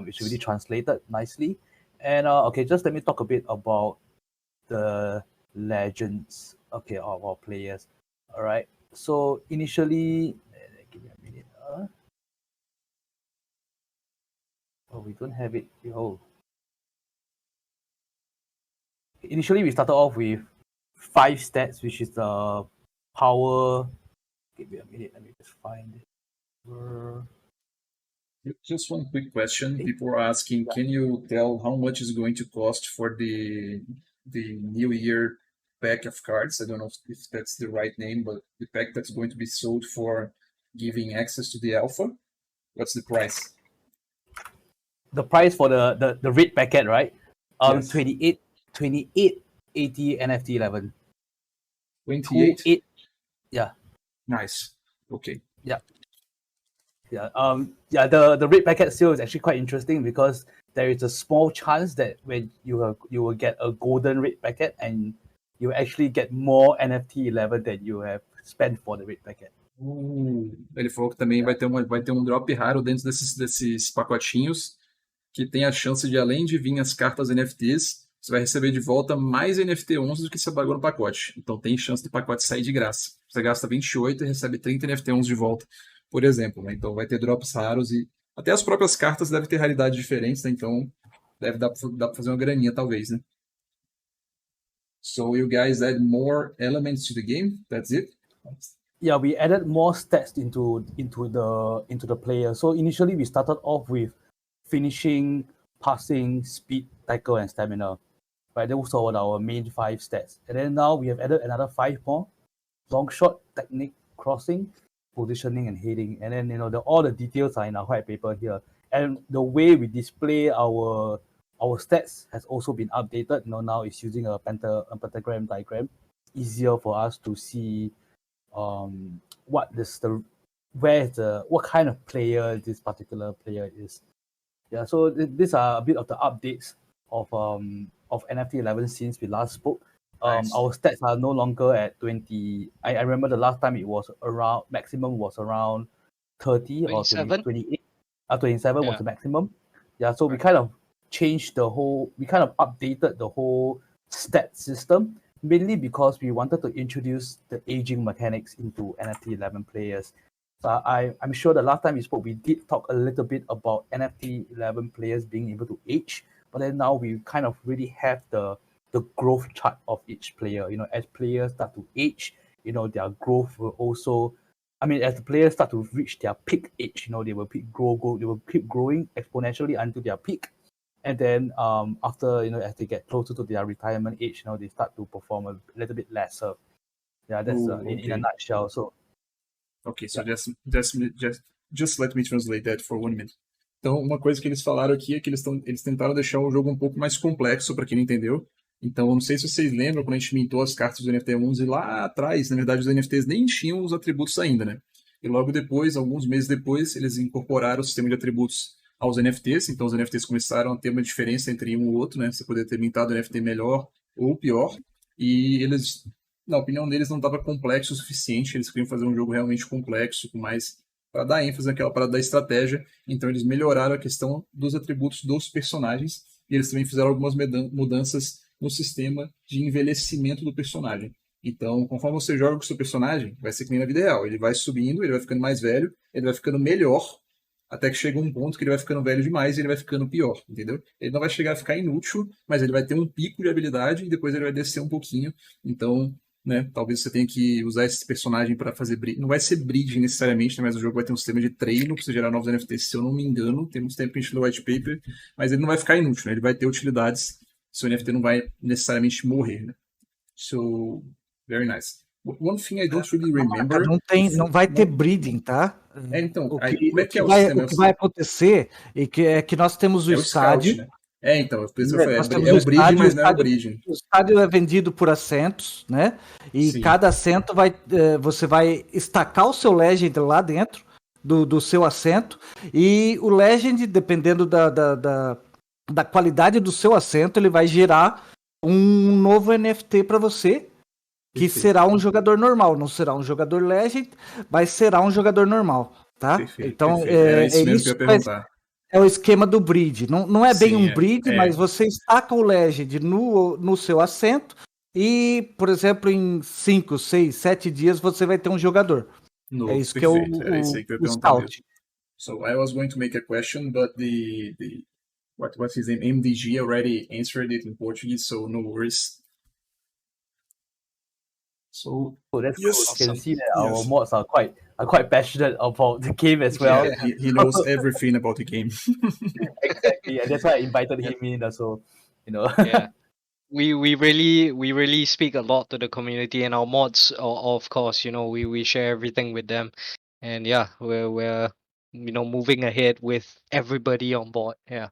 it's really translated nicely. And okay, just let me talk a bit about the legends, okay, of our players. All right. So initially, give me a minute. Oh, we don't have it. Oh. Initially, we started off with 5 stats, which is the power. Give me a minute. Let me just find it. Just one quick question. Okay. People are asking, Yeah. can you tell how much is going to cost for the New Year pack of cards? I don't know if that's the right name, but the pack that's going to be sold for giving access to the alpha. What's the price? The price for the red packet, right? Yes. 2880 NFT11. 28? 28. Yeah. Nice. Okay. Yeah. The red packet sale is actually quite interesting because there is a small chance that when you will get a golden red packet and you actually get more NFT 11 than you have spent for the red packet. Ele falou que também vai ter um drop raro dentro desses pacotinhos, que tem a chance de, além de vir as cartas NFTs, você vai receber de volta mais NFT11 do que você pagou no pacote. Então tem chance do pacote sair de graça. Você gasta 28 e recebe 30 NFT11 de volta, por exemplo, né? Então vai ter drops raros e até as próprias cartas devem ter raridades diferentes, né? Então deve dar pra fazer uma graninha, talvez, né? So you guys add more elements to the game? That's it? Yeah, we added more stats into the player. So initially we started off with finishing, passing, speed, tackle, and stamina. Right, those are our main 5 stats. And then now we have added another 5 more: long shot, technique, crossing, positioning, and heading. And then all the details are in our white paper here. And the way we display our stats has also been updated. Now it's using a pentagram diagram, easier for us to see what kind of player this particular player is. Yeah, so these are a bit of the updates of NFT11 since we last spoke. Nice. Our stats are no longer at 20. I remember the last time it was around, maximum was around 30 or 27? 28. 27 was Yeah. the maximum. Yeah, so we kind of updated the whole stat system, mainly because we wanted to introduce the aging mechanics into NFT11 players. So I'm sure the last time we spoke, we did talk a little bit about NFT11 players being able to age, but then now we kind of really have the the growth chart of each player. You know, as players start to age, you know, their growth will also, I mean, as the players start to reach their peak age, you know, they will they will keep growing exponentially until their peak. And then after, you know, as they get closer to their retirement age, you know, they start to perform a little bit lesser. Yeah, that's in a nutshell. So Ok, so just let me translate that for 1 minute. Então, uma coisa que eles falaram aqui é que eles tentaram deixar o jogo um pouco mais complexo, para quem não entendeu. Então, eu não sei se vocês lembram quando a gente mintou as cartas do NFT11 lá atrás, na verdade, os NFTs nem tinham os atributos ainda, né? E logo depois, alguns meses depois, eles incorporaram o sistema de atributos aos NFTs. Então, os NFTs começaram a ter uma diferença entre um e o outro, né? Você poder ter mintado o NFT melhor ou pior. E eles, na opinião deles, não estava complexo o suficiente. Eles queriam fazer um jogo realmente complexo, com mais para dar ênfase naquela parada da estratégia. Então, eles melhoraram a questão dos atributos dos personagens. E eles também fizeram algumas mudanças no sistema de envelhecimento do personagem. Então, conforme você joga com o seu personagem, vai ser que nem na vida real. Ele vai subindo, ele vai ficando mais velho, ele vai ficando melhor, até que chega um ponto que ele vai ficando velho demais e ele vai ficando pior, entendeu? Ele não vai chegar a ficar inútil, mas ele vai ter um pico de habilidade e depois ele vai descer um pouquinho. Então, né, talvez você tenha que usar esse personagem para fazer breeding. Não vai ser breeding necessariamente, né, mas o jogo vai ter um sistema de treino para você gerar novos NFTs, se eu não me engano. Tem muito tempo que a gente lê o white paper, mas ele não vai ficar inútil, né? Ele vai ter utilidades. Seu NFT não vai necessariamente morrer, né? So, very nice. One thing I don't really remember... Não vai ter breeding, tá? Então, como é que é o sistema? O que vai acontecer é que nós temos o estádio. Scout, né? Então, por isso eu falei, nós temos é o estádio, breeding, mas não é o breeding. O estádio é vendido por assentos, né? E Sim. cada assento você vai estacar o seu Legend lá dentro do seu assento. E o Legend, dependendo da qualidade do seu assento, ele vai gerar um novo NFT para você, que será um jogador normal. Não será um jogador Legend, mas será um jogador normal, tá? Perfeito, então, perfeito. Era isso mesmo que eu ia perguntar. É o esquema do breed. Não é bem Sim, um breed, mas você estaca o Legend no seu assento e, por exemplo, em 5, 6, 7 dias você vai ter um jogador. No, é isso perfeito. que é Era isso aí que eu ia o perguntar Scout. mesmo. So I was going to make a question, but what's his name? MDG already answered it in Portuguese, so no worries. So that's yes, cool. You can see that our yes. mods are quite passionate about the game as well. Yeah, he knows everything about the game. Exactly, and that's why I invited him in. So, you know. Yeah. We really speak a lot to the community, and our mods, of course, you know, we share everything with them, and yeah, we're you know, moving ahead with everybody on board. Yeah.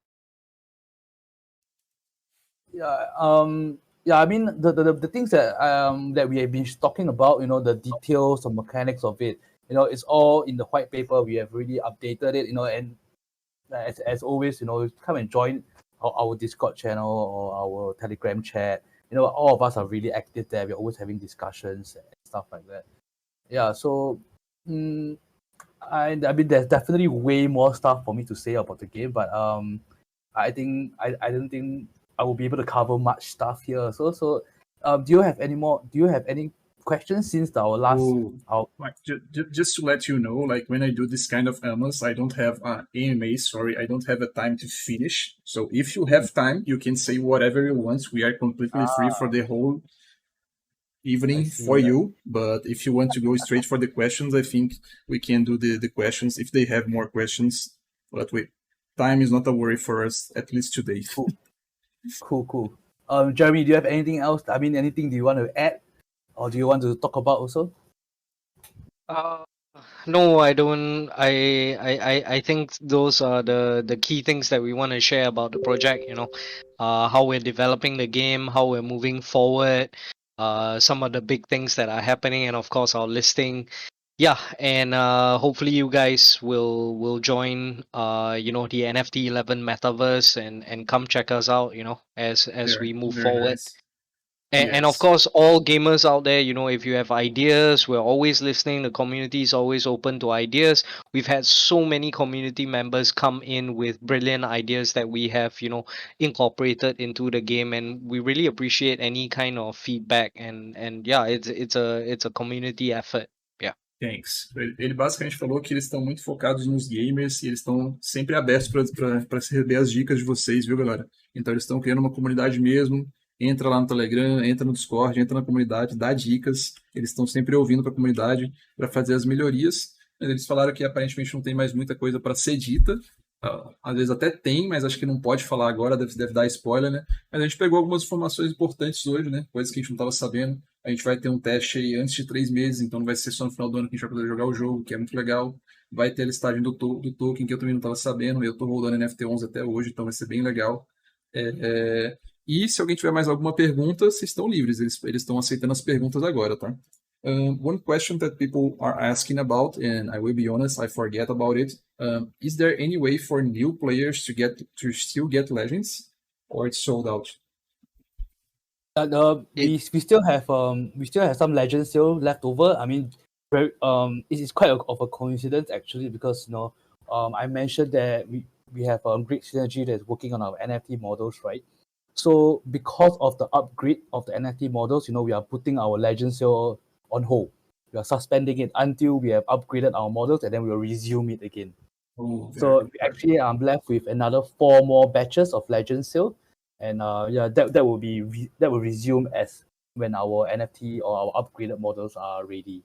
Yeah, I mean the things that we have been talking about, you know, the details, the mechanics of it, you know, it's all in the white paper. We have really updated it, you know, and as always, you know, come and join our Discord channel or our Telegram chat. You know, all of us are really active there. We're always having discussions and stuff like that. Yeah, so I mean, there's definitely way more stuff for me to say about the game, but I think I don't think I will be able to cover much stuff here. So do you have any questions since our last? Like, just to let you know, like when I do this kind of AMAs, I don't have AMA. Sorry, I don't have a time to finish. So if you have time, you can say whatever you want. We are completely free for the whole evening for you. But if you want to go straight for the questions, I think we can do the questions if they have more questions. But wait, time is not a worry for us, at least today. Cool. Jeremy, do you have anything else? I mean, anything do you want to add, or do you want to talk about also? No, I don't. I think those are the key things that we want to share about the project. You know, how we're developing the game, how we're moving forward, some of the big things that are happening, and of course our listing. Yeah, and hopefully you guys will join you know, the NFT11 Metaverse and come check us out, you know, as we move forward. Nice. And of course, all gamers out there, you know, if you have ideas, we're always listening. The community is always open to ideas. We've had so many community members come in with brilliant ideas that we have, you know, incorporated into the game, and we really appreciate any kind of feedback. And yeah, it's a community effort. Yeah. Thanks. Ele basicamente falou que eles estão muito focados nos gamers e eles estão sempre abertos para receber as dicas de vocês, viu, galera? Então eles estão criando uma comunidade mesmo. entra lá no Telegram, entra no Discord, entra na comunidade, dá dicas. Eles estão sempre ouvindo para a comunidade para fazer as melhorias. Mas eles falaram que aparentemente não tem mais muita coisa para ser dita. Às vezes até tem, mas acho que não pode falar agora, deve dar spoiler, né? Mas a gente pegou algumas informações importantes hoje, né? Coisas que a gente não estava sabendo. A gente vai ter um teste aí antes de 3 meses, então não vai ser só no final do ano que a gente vai poder jogar o jogo, que é muito legal. Vai ter a listagem do token, que eu também não estava sabendo. Eu estou rodando NFT11 até hoje, então vai ser bem legal. E se alguém tiver mais alguma pergunta, vocês estão livres. Eles estão aceitando as perguntas agora, tá? One question that people are asking about, and I will be honest, I forget about it. Is there any way for new players to still get Legends, or it's sold out? We still have some Legends still left over. I mean, it is quite of a coincidence actually, because I mentioned that we have a great synergy that's working on our NFT models, right? So because of the upgrade of the NFT models, we are putting our Legends sale on hold. We are suspending it until we have upgraded our models, and then we will resume it again. So actually, I'm left with another 4 more batches of Legends sale, and that will resume as when our NFT or our upgraded models are ready.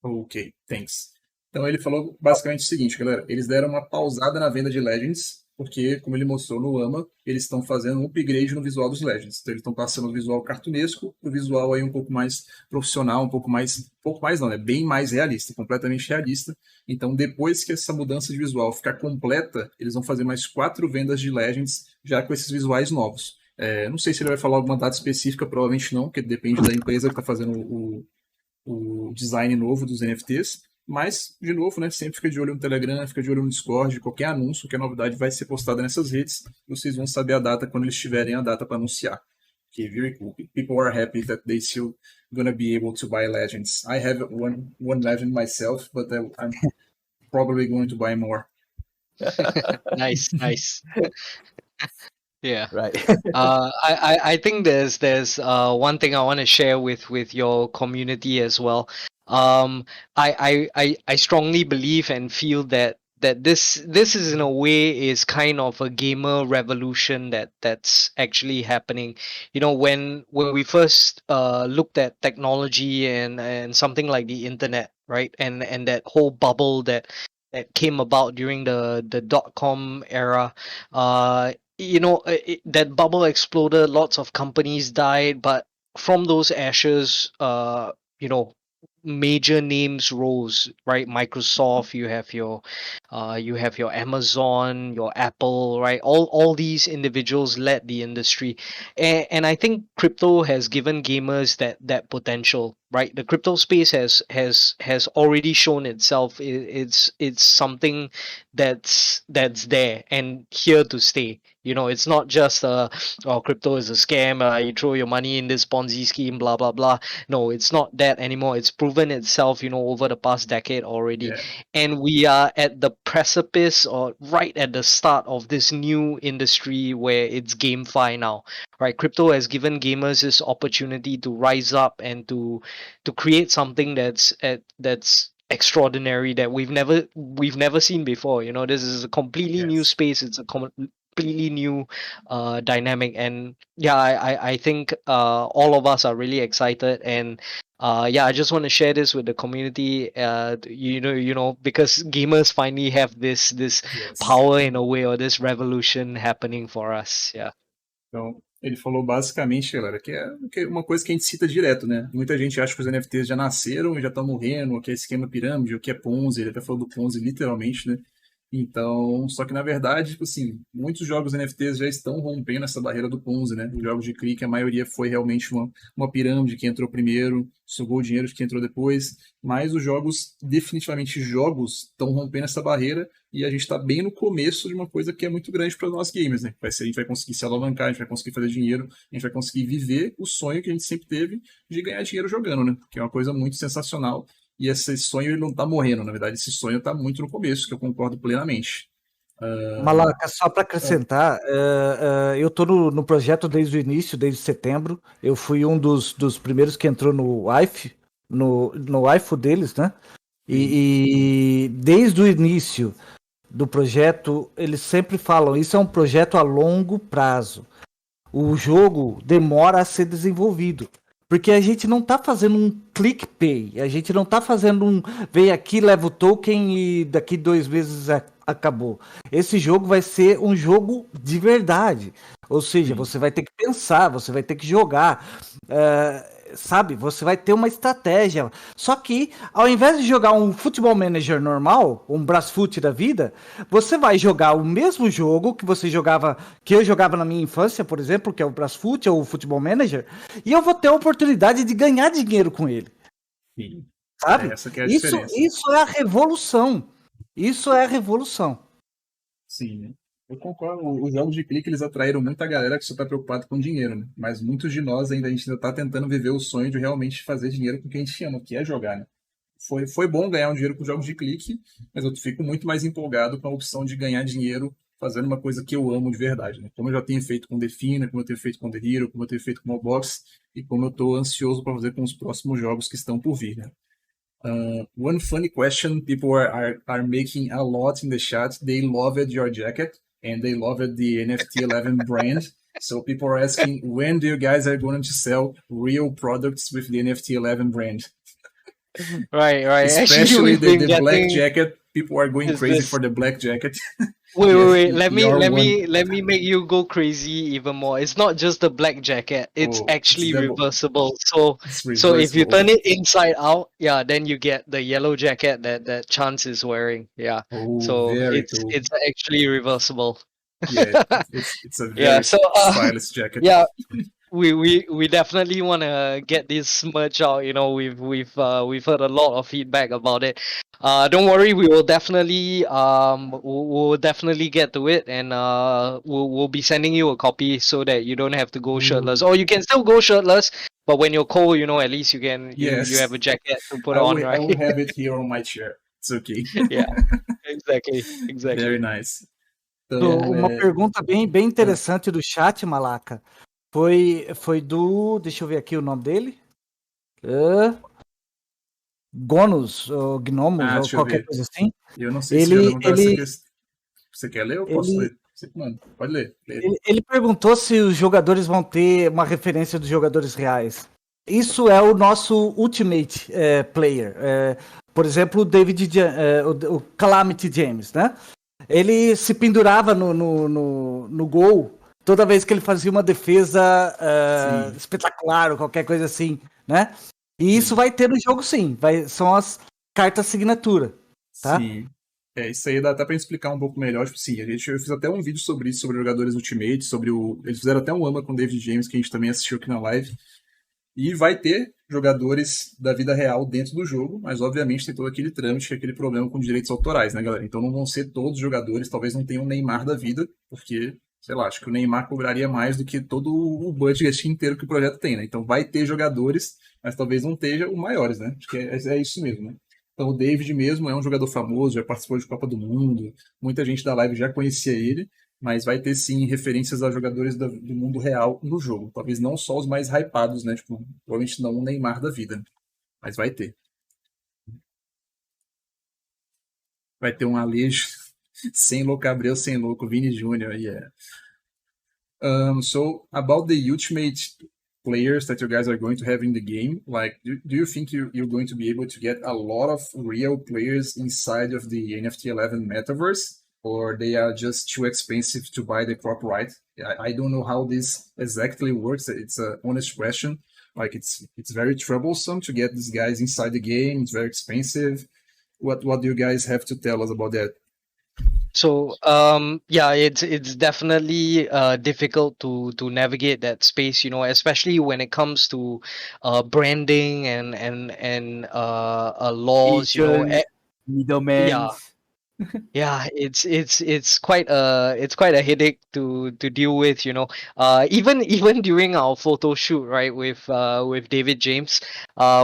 Ok, thanks. Então ele falou basicamente o seguinte, galera. Eles deram uma pausada na venda de Legends, porque, como ele mostrou no AMA, eles estão fazendo um upgrade no visual dos Legends. Então eles estão passando do visual cartunesco para o visual aí um pouco mais profissional, um pouco mais não, é bem mais realista, completamente realista. Então depois que essa mudança de visual ficar completa, eles vão fazer mais 4 vendas de Legends já com esses visuais novos. Não sei se ele vai falar alguma data específica, provavelmente não, porque depende da empresa que está fazendo o design novo dos NFTs, mas, de novo, né, sempre fica de olho no Telegram, fica de olho no Discord, qualquer anúncio, qualquer novidade vai ser postada nessas redes, e vocês vão saber a data quando eles tiverem a data para anunciar. Okay, very cool. People are happy that they still gonna be able to buy Legends. I have one Legend myself, but I'm probably going to buy more. Nice. Yeah. Right. I think there's one thing I want to share with your community as well. I strongly believe and feel that this is in a way is kind of a gamer revolution that's actually happening. When we first looked at technology and something like the internet, right, and that whole bubble that came about during the .com era, that bubble exploded, lots of companies died, but from those ashes, major names rose, right? Microsoft, you have your Amazon, your Apple, right? All these individuals led the industry, and I think crypto has given gamers that potential, right? The crypto space has already shown itself. It's something that's there and here to stay. It's not just crypto is a scam. You throw your money in this Ponzi scheme, blah blah blah. No, it's not that anymore. It's proven itself, over the past decade already. Yeah. And we are at the precipice or right at the start of this new industry where it's GameFi now, right? Crypto has given gamers this opportunity to rise up and to create something that's extraordinary that we've never seen before. This is a completely new space. It's a completely new dynamic, and I think all of us are really excited, and I just want to share this with the community, because gamers finally have this power in a way, or this revolution happening for us. Então, ele falou basicamente, galera, que é uma coisa que a gente cita direto, né? Muita gente acha que os NFTs já nasceram e já estão morrendo, ou que é esquema pirâmide, ou que é Ponzi, ele até falou do Ponzi literalmente, né? Então, só que na verdade, tipo assim, muitos jogos NFTs já estão rompendo essa barreira do Ponzi, né? Os jogos de clique, a maioria foi realmente uma pirâmide que entrou primeiro, sugou o dinheiro de quem entrou depois, mas os jogos, definitivamente jogos, estão rompendo essa barreira e a gente está bem no começo de uma coisa que é muito grande para nós gamers, né? A gente vai conseguir se alavancar, a gente vai conseguir fazer dinheiro, a gente vai conseguir viver o sonho que a gente sempre teve de ganhar dinheiro jogando, né? Que é uma coisa muito sensacional. E esse sonho ele não está morrendo, na verdade, esse sonho está muito no começo, que eu concordo plenamente. Malaka, só para acrescentar, eu estou no projeto desde o início, desde setembro. Eu fui um dos primeiros que entrou no WIFE, no WIFE deles, né? E desde o início do projeto, eles sempre falam, isso é um projeto a longo prazo. o jogo demora a ser desenvolvido. Porque a gente não tá fazendo um click pay, a gente não tá fazendo um vem aqui, leva o token e daqui 2 meses acabou. Esse jogo vai ser um jogo de verdade. Ou seja, você vai ter que pensar, você vai ter que jogar. Sabe, você vai ter uma estratégia. Só que, ao invés de jogar um Football Manager normal, um Brasfoot da vida, você vai jogar o mesmo jogo que você jogava, que eu jogava na minha infância, por exemplo, que é o Brasfoot ou o Football Manager, e eu vou ter a oportunidade de ganhar dinheiro com ele. Sim. Sabe? Essa que é a Isso, diferença. isso é a revolução. Isso é a revolução. Sim, né? Eu concordo. Os jogos de clique eles atraíram muita galera que só está preocupado com dinheiro, né? Mas muitos de nós ainda a gente ainda está tentando viver o sonho de realmente fazer dinheiro com o que a gente ama, que é jogar, né? Foi bom ganhar um dinheiro com jogos de clique, mas eu fico muito mais empolgado com a opção de ganhar dinheiro fazendo uma coisa que eu amo de verdade, né? Como eu já tenho feito com Defina, como eu tenho feito com The Hero, como eu tenho feito com o Box e como eu estou ansioso para fazer com os próximos jogos que estão por vir, né? One funny question people are making a lot in the chat. They loved your jacket and they loved the NFT11 brand. So people are asking, when do you guys are going to sell real products with the NFT11 brand? Right. Actually, Especially we've the been black getting jacket. People are going crazy this. for the black jacket. Wait. Yes, Let you're one. me make you go crazy even more. It's not just the black jacket. It's Oh, it's actually double. reversible. So It's if you reversible. turn it inside out, yeah, then you get the yellow jacket that Chance is wearing. Yeah. Oh, So very cool. it's actually reversible. Yeah, it's a Yeah. very So stylish jacket. yeah, we definitely want to get this merch out. You know, we've heard a lot of feedback about it. Don't worry, we will definitely we'll definitely get to it, and we'll be sending you a copy so that you don't have to go shirtless, or you can still go shirtless, but when you're cold, you know, at least you can you Yes. have a jacket to put I on, will, I right? will have it here on my chair. It's okay. Yeah, exactly. Very nice. Uma Então, pergunta bem interessante do chat, Malaca. Foi do. Deixa eu ver aqui o nome dele. Gonus, ou Gnomos, ou deixa eu qualquer ver. coisa assim. Eu não sei se já levantaram essa Ele, questão. Você quer ler ou posso ele, ler? Você que manda. Pode ler. ele perguntou se os jogadores vão ter uma referência dos jogadores reais. Isso é o nosso Ultimate Player. Por exemplo, o Calamity James, né? Ele se pendurava no gol toda vez que ele fazia uma defesa espetacular ou qualquer coisa assim, né? E isso vai ter no jogo, sim. São as cartas assinatura, tá? Sim. Isso aí dá até pra explicar um pouco melhor. Tipo, sim, eu fiz até um vídeo sobre isso, sobre jogadores Ultimate, eles fizeram até um AMA com o David James, que a gente também assistiu aqui na live. E vai ter jogadores da vida real dentro do jogo, mas obviamente tem todo aquele trâmite, aquele problema com direitos autorais, né, galera? Então não vão ser todos os jogadores, talvez não tenha o Neymar da vida, porque, sei lá, acho que o Neymar cobraria mais do que todo o budget inteiro que o projeto tem, né? Então vai ter jogadores, mas talvez não esteja os maiores, né? Acho que é isso mesmo, né? Então o David mesmo é um jogador famoso, já participou de Copa do Mundo, muita gente da live já conhecia ele, mas vai ter sim referências a jogadores do mundo real no jogo. Talvez não só os mais hypados, né? Tipo, provavelmente não o Neymar da vida, mas vai ter. Vai ter um Alejo sem louco, Abreu sem louco, Vini Júnior, yeah. So about the ultimate players that you guys are going to have in the game, like, do you think you're going to be able to get a lot of real players inside of the NFT11 Metaverse? Or they are just too expensive to buy the crop right? I don't know how this exactly works. It's an honest question. Like it's very troublesome to get these guys inside the game. It's very expensive. What do you guys have to tell us about that? So yeah, it's definitely difficult to navigate that space, you know, especially when it comes to branding and laws, you know. Middleman. Yeah, it's quite a headache to deal with, you know. Even during our photo shoot, right, with David James,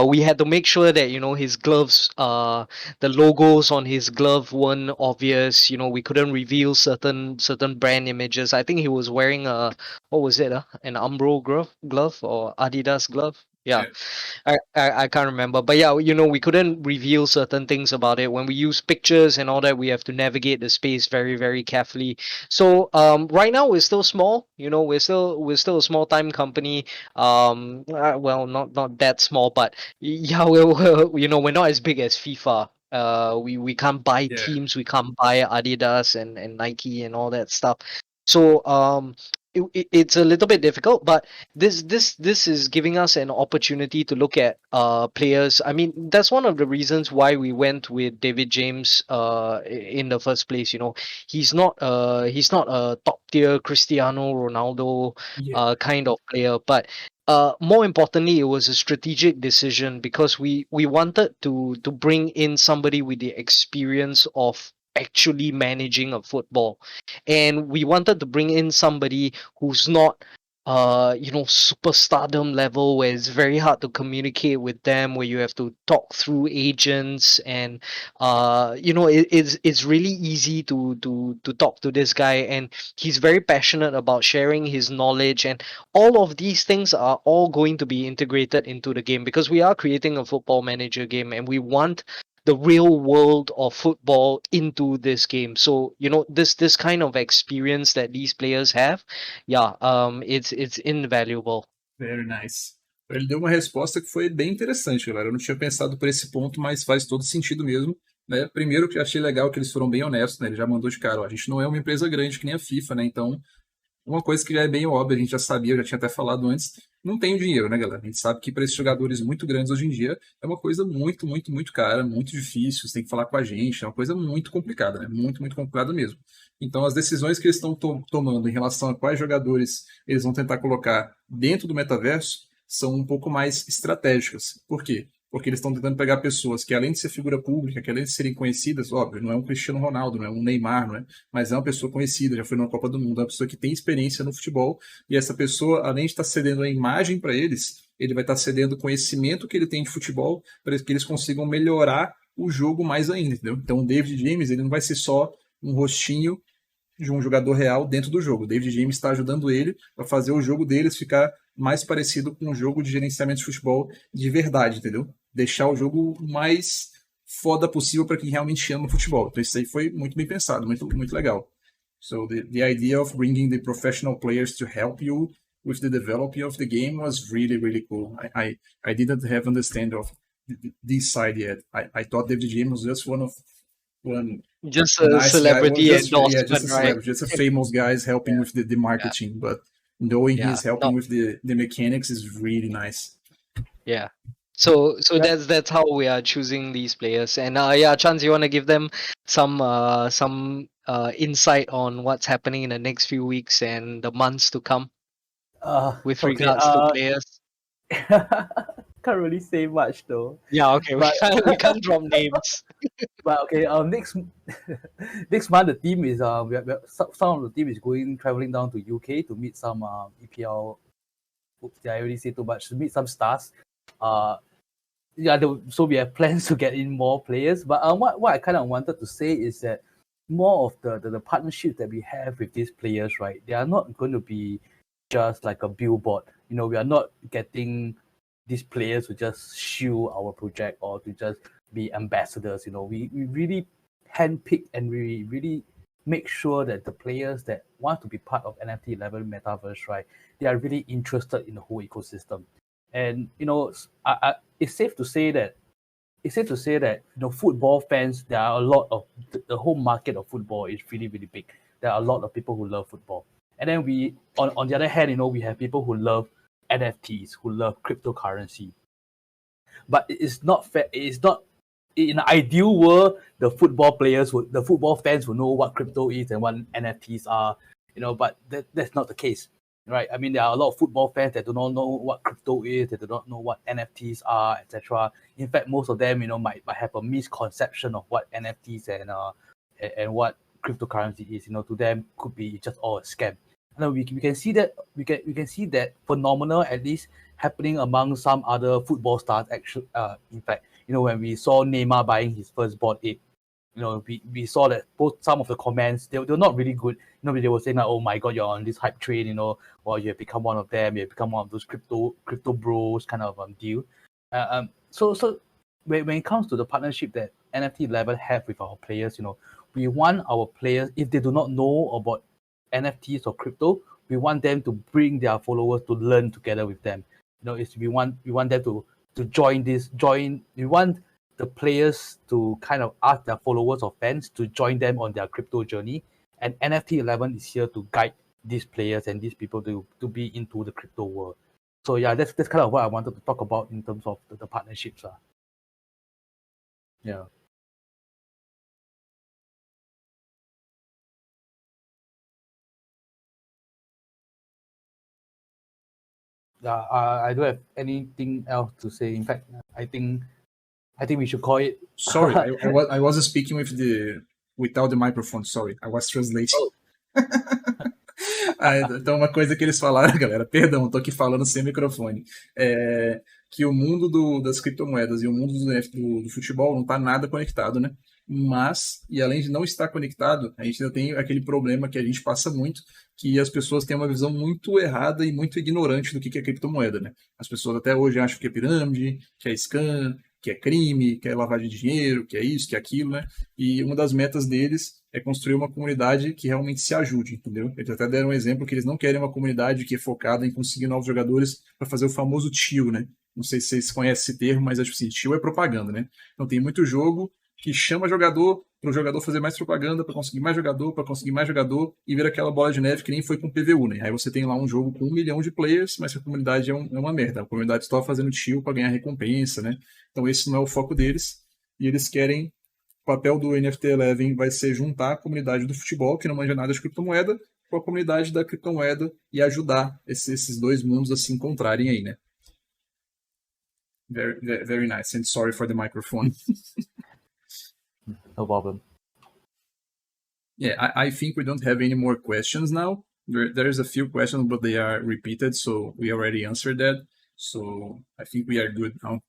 we had to make sure that, you know, his gloves, the logos on his glove weren't obvious. You know, we couldn't reveal certain brand images. I think he was wearing what was it? An Umbro glove or Adidas glove. Yeah. I can't remember, but yeah, we couldn't reveal certain things about it. When we use pictures and all that, we have to navigate the space very, very carefully. So right now we're still small. We're still a small time company. Well, not that small, but yeah, we're not as big as FIFA. We can't buy Yeah. teams, we can't buy Adidas and Nike and all that stuff. So it's a little bit difficult, but this is giving us an opportunity to look at players. I mean, that's one of the reasons why we went with David James in the first place. He's not a top tier Cristiano Ronaldo kind of player, but more importantly, it was a strategic decision because we wanted to bring in somebody with the experience of actually managing a football, and we wanted to bring in somebody who's not superstardom level, where it's very hard to communicate with them, where you have to talk through agents, and it's really easy to talk to this guy, and he's very passionate about sharing his knowledge, and all of these things are all going to be integrated into the game because we are creating a football manager game, and we want the real world of football into this game. So this kind of experience that these players have, yeah, it's invaluable. Very nice. Ele deu uma resposta que foi bem interessante, galera. Eu não tinha pensado por esse ponto, mas faz todo sentido mesmo. Né? Primeiro, que eu achei legal que eles foram bem honestos, né? Ele já mandou de cara, ó, a gente não é uma empresa grande que nem a FIFA, né? Então, uma coisa que já é bem óbvia, a gente já sabia, eu já tinha até falado antes, não tem o dinheiro, né, galera? A gente sabe que para esses jogadores muito grandes hoje em dia é uma coisa muito, muito, muito cara, muito difícil, você tem que falar com a gente, é uma coisa muito complicada, né? Muito, muito complicada mesmo. Então, as decisões que eles estão tomando em relação a quais jogadores eles vão tentar colocar dentro do metaverso são um pouco mais estratégicas. Por quê? Porque eles estão tentando pegar pessoas que, além de ser figura pública, que além de serem conhecidas, óbvio, não é um Cristiano Ronaldo, não é um Neymar, não é? Mas é uma pessoa conhecida, já foi numa Copa do Mundo, é uma pessoa que tem experiência no futebol, e essa pessoa, além de estar cedendo a imagem para eles, ele vai estar cedendo o conhecimento que ele tem de futebol para que eles consigam melhorar o jogo mais ainda, entendeu? Então o David James, ele não vai ser só um rostinho de um jogador real dentro do jogo. O David James está ajudando ele a fazer o jogo deles ficar mais parecido com um jogo de gerenciamento de futebol de verdade, entendeu? Deixar o jogo mais foda possível para quem realmente ama futebol. Então isso aí foi muito bem pensado, muito, muito legal. So the idea of bringing the professional players to help you with the development of the game was really, really cool. I didn't have understand of this side yet. I thought David James was just one Just a nice celebrity guy. endorsement, Just a right? celebrity, just a famous guys helping with the marketing, but knowing he's helping with the mechanics is really nice. Yeah. So that's how we are choosing these players. And Chance, you want to give them some insight on what's happening in the next few weeks and the months to come with regards to players? Can't really say much though. Yeah, okay. We can't drop names. But okay, next month the team is some of the team is traveling down to UK to meet some EPL. Oops, I already say too much. To meet some stars. So we have plans to get in more players. But what I kind of wanted to say is that more of the partnerships that we have with these players, right? They are not going to be just like a billboard. We are not getting these players to just shield our project or to just be ambassadors. We really handpick and we really make sure that the players that want to be part of NFT11 Metaverse, right, they are really interested in the whole ecosystem. And it's safe to say that football fans, there are a lot of the whole market of football is really, really big. There are a lot of people who love football. And then we on the other hand, we have people who love NFTs, who love cryptocurrency. But it's not fair. It's not in an ideal world, the football fans will know what crypto is and what NFTs are, but that's not the case, right? I mean, there are a lot of football fans that do not know what crypto is, that do not know what NFTs are, etc. In fact, most of them, might have a misconception of what NFTs and what cryptocurrency is. To them, could be just all a scam. We can see that we can see that phenomenon at least happening among some other football stars. Actually, in fact, when we saw Neymar buying his first Bored Ape, we saw that both some of the comments they're not really good. They were saying like, oh my god, you're on this hype train, or you have become one of them, you have become one of those crypto bros kind of deal. So when it comes to the partnership that NFT11 have with our players, we want our players, if they do not know about NFTs or crypto, we want them to bring their followers to learn together with them. We want them to we want the players to kind of ask their followers or fans to join them on their crypto journey. And NFT11 is here to guide these players and these people to be into the crypto world. So yeah, that's kind of what I wanted to talk about in terms of the partnerships. Yeah. I don't have anything else to say. In fact, I think we should call it. Sorry, I wasn't speaking without the microphone. Sorry, I was translating. Oh. Então, uma coisa que eles falaram, galera, perdão, tô aqui falando sem microfone, que o mundo das criptomoedas e o mundo do futebol não tá nada conectado, né? Mas, e além de não estar conectado, a gente ainda tem aquele problema que a gente passa muito, que as pessoas têm uma visão muito errada e muito ignorante do que é criptomoeda, né? As pessoas até hoje acham que é pirâmide, que é scam, que é crime, que é lavagem de dinheiro, que é isso, que é aquilo, né? E uma das metas deles é construir uma comunidade que realmente se ajude, entendeu? Eles até deram um exemplo que eles não querem uma comunidade que é focada em conseguir novos jogadores para fazer o famoso tio, né? Não sei se vocês conhecem esse termo, mas acho que assim, tio é propaganda, né? Então tem muito jogo que chama jogador para o jogador fazer mais propaganda, para conseguir mais jogador, e vira aquela bola de neve que nem foi com o PVU, né? Aí você tem lá um jogo com 1 milhão de players, mas a comunidade é uma merda. A comunidade só fazendo tio para ganhar recompensa, né? Então esse não é o foco deles, e eles querem. O papel do NFT11 vai ser juntar a comunidade do futebol, que não manja nada de criptomoeda, com a comunidade da criptomoeda e ajudar esses dois mundos a se encontrarem aí, né? Very, very, very nice, and sorry for the microphone. No problem. Yeah, I think we don't have any more questions now. There's a few questions, but they are repeated, so we already answered that. So I think we are good now.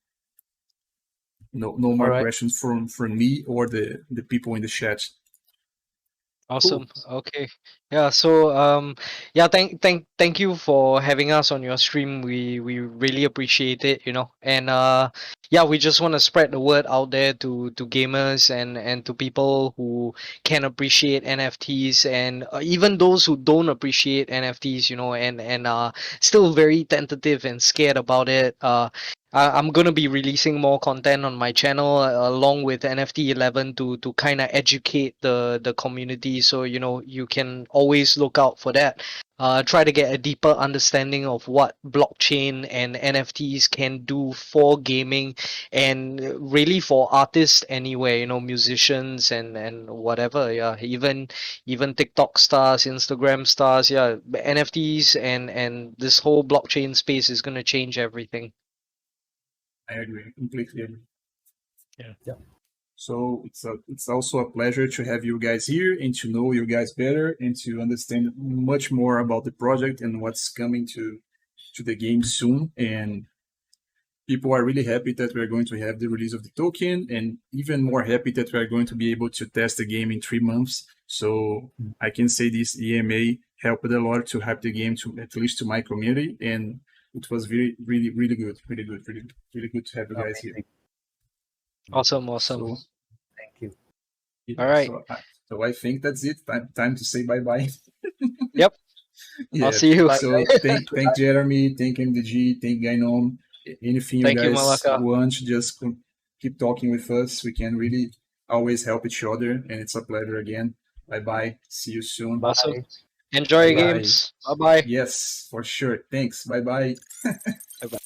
No more questions from me or the people in the chat. Awesome. Cool. Okay. Yeah. So yeah, thank you for having us on your stream. We really appreciate it, And yeah, we just want to spread the word out there to gamers and to people who can appreciate NFTs, and even those who don't appreciate NFTs, and are still very tentative and scared about it. I'm gonna be releasing more content on my channel along with NFT11 to kind of educate the community. So you can always look out for that. Try to get a deeper understanding of what blockchain and NFTs can do for gaming, and really for artists anyway. Musicians and whatever. Yeah, even TikTok stars, Instagram stars. Yeah, NFTs and this whole blockchain space is gonna change everything. I agree, completely agree. Yeah. So it's also a pleasure to have you guys here and to know you guys better and to understand much more about the project and what's coming to the game soon. And people are really happy that we're going to have the release of the token, and even more happy that we're going to be able to test the game in 3 months. So I can say this EMA helped a lot to hype the game to at least to my community, and it was really, really, really good. Really good to have you guys here. Awesome. Thank you. All right. So I think that's it. Time to say bye-bye. Yep. Yeah. I'll see you. So thank Jeremy, thank MDG, thank Gainom. Anything you guys want, just keep talking with us. We can really always help each other, and it's a pleasure again. Bye-bye. See you soon. Awesome. Bye. Enjoy your games. Bye-bye. Yes, for sure. Thanks. Bye-bye. Bye-bye.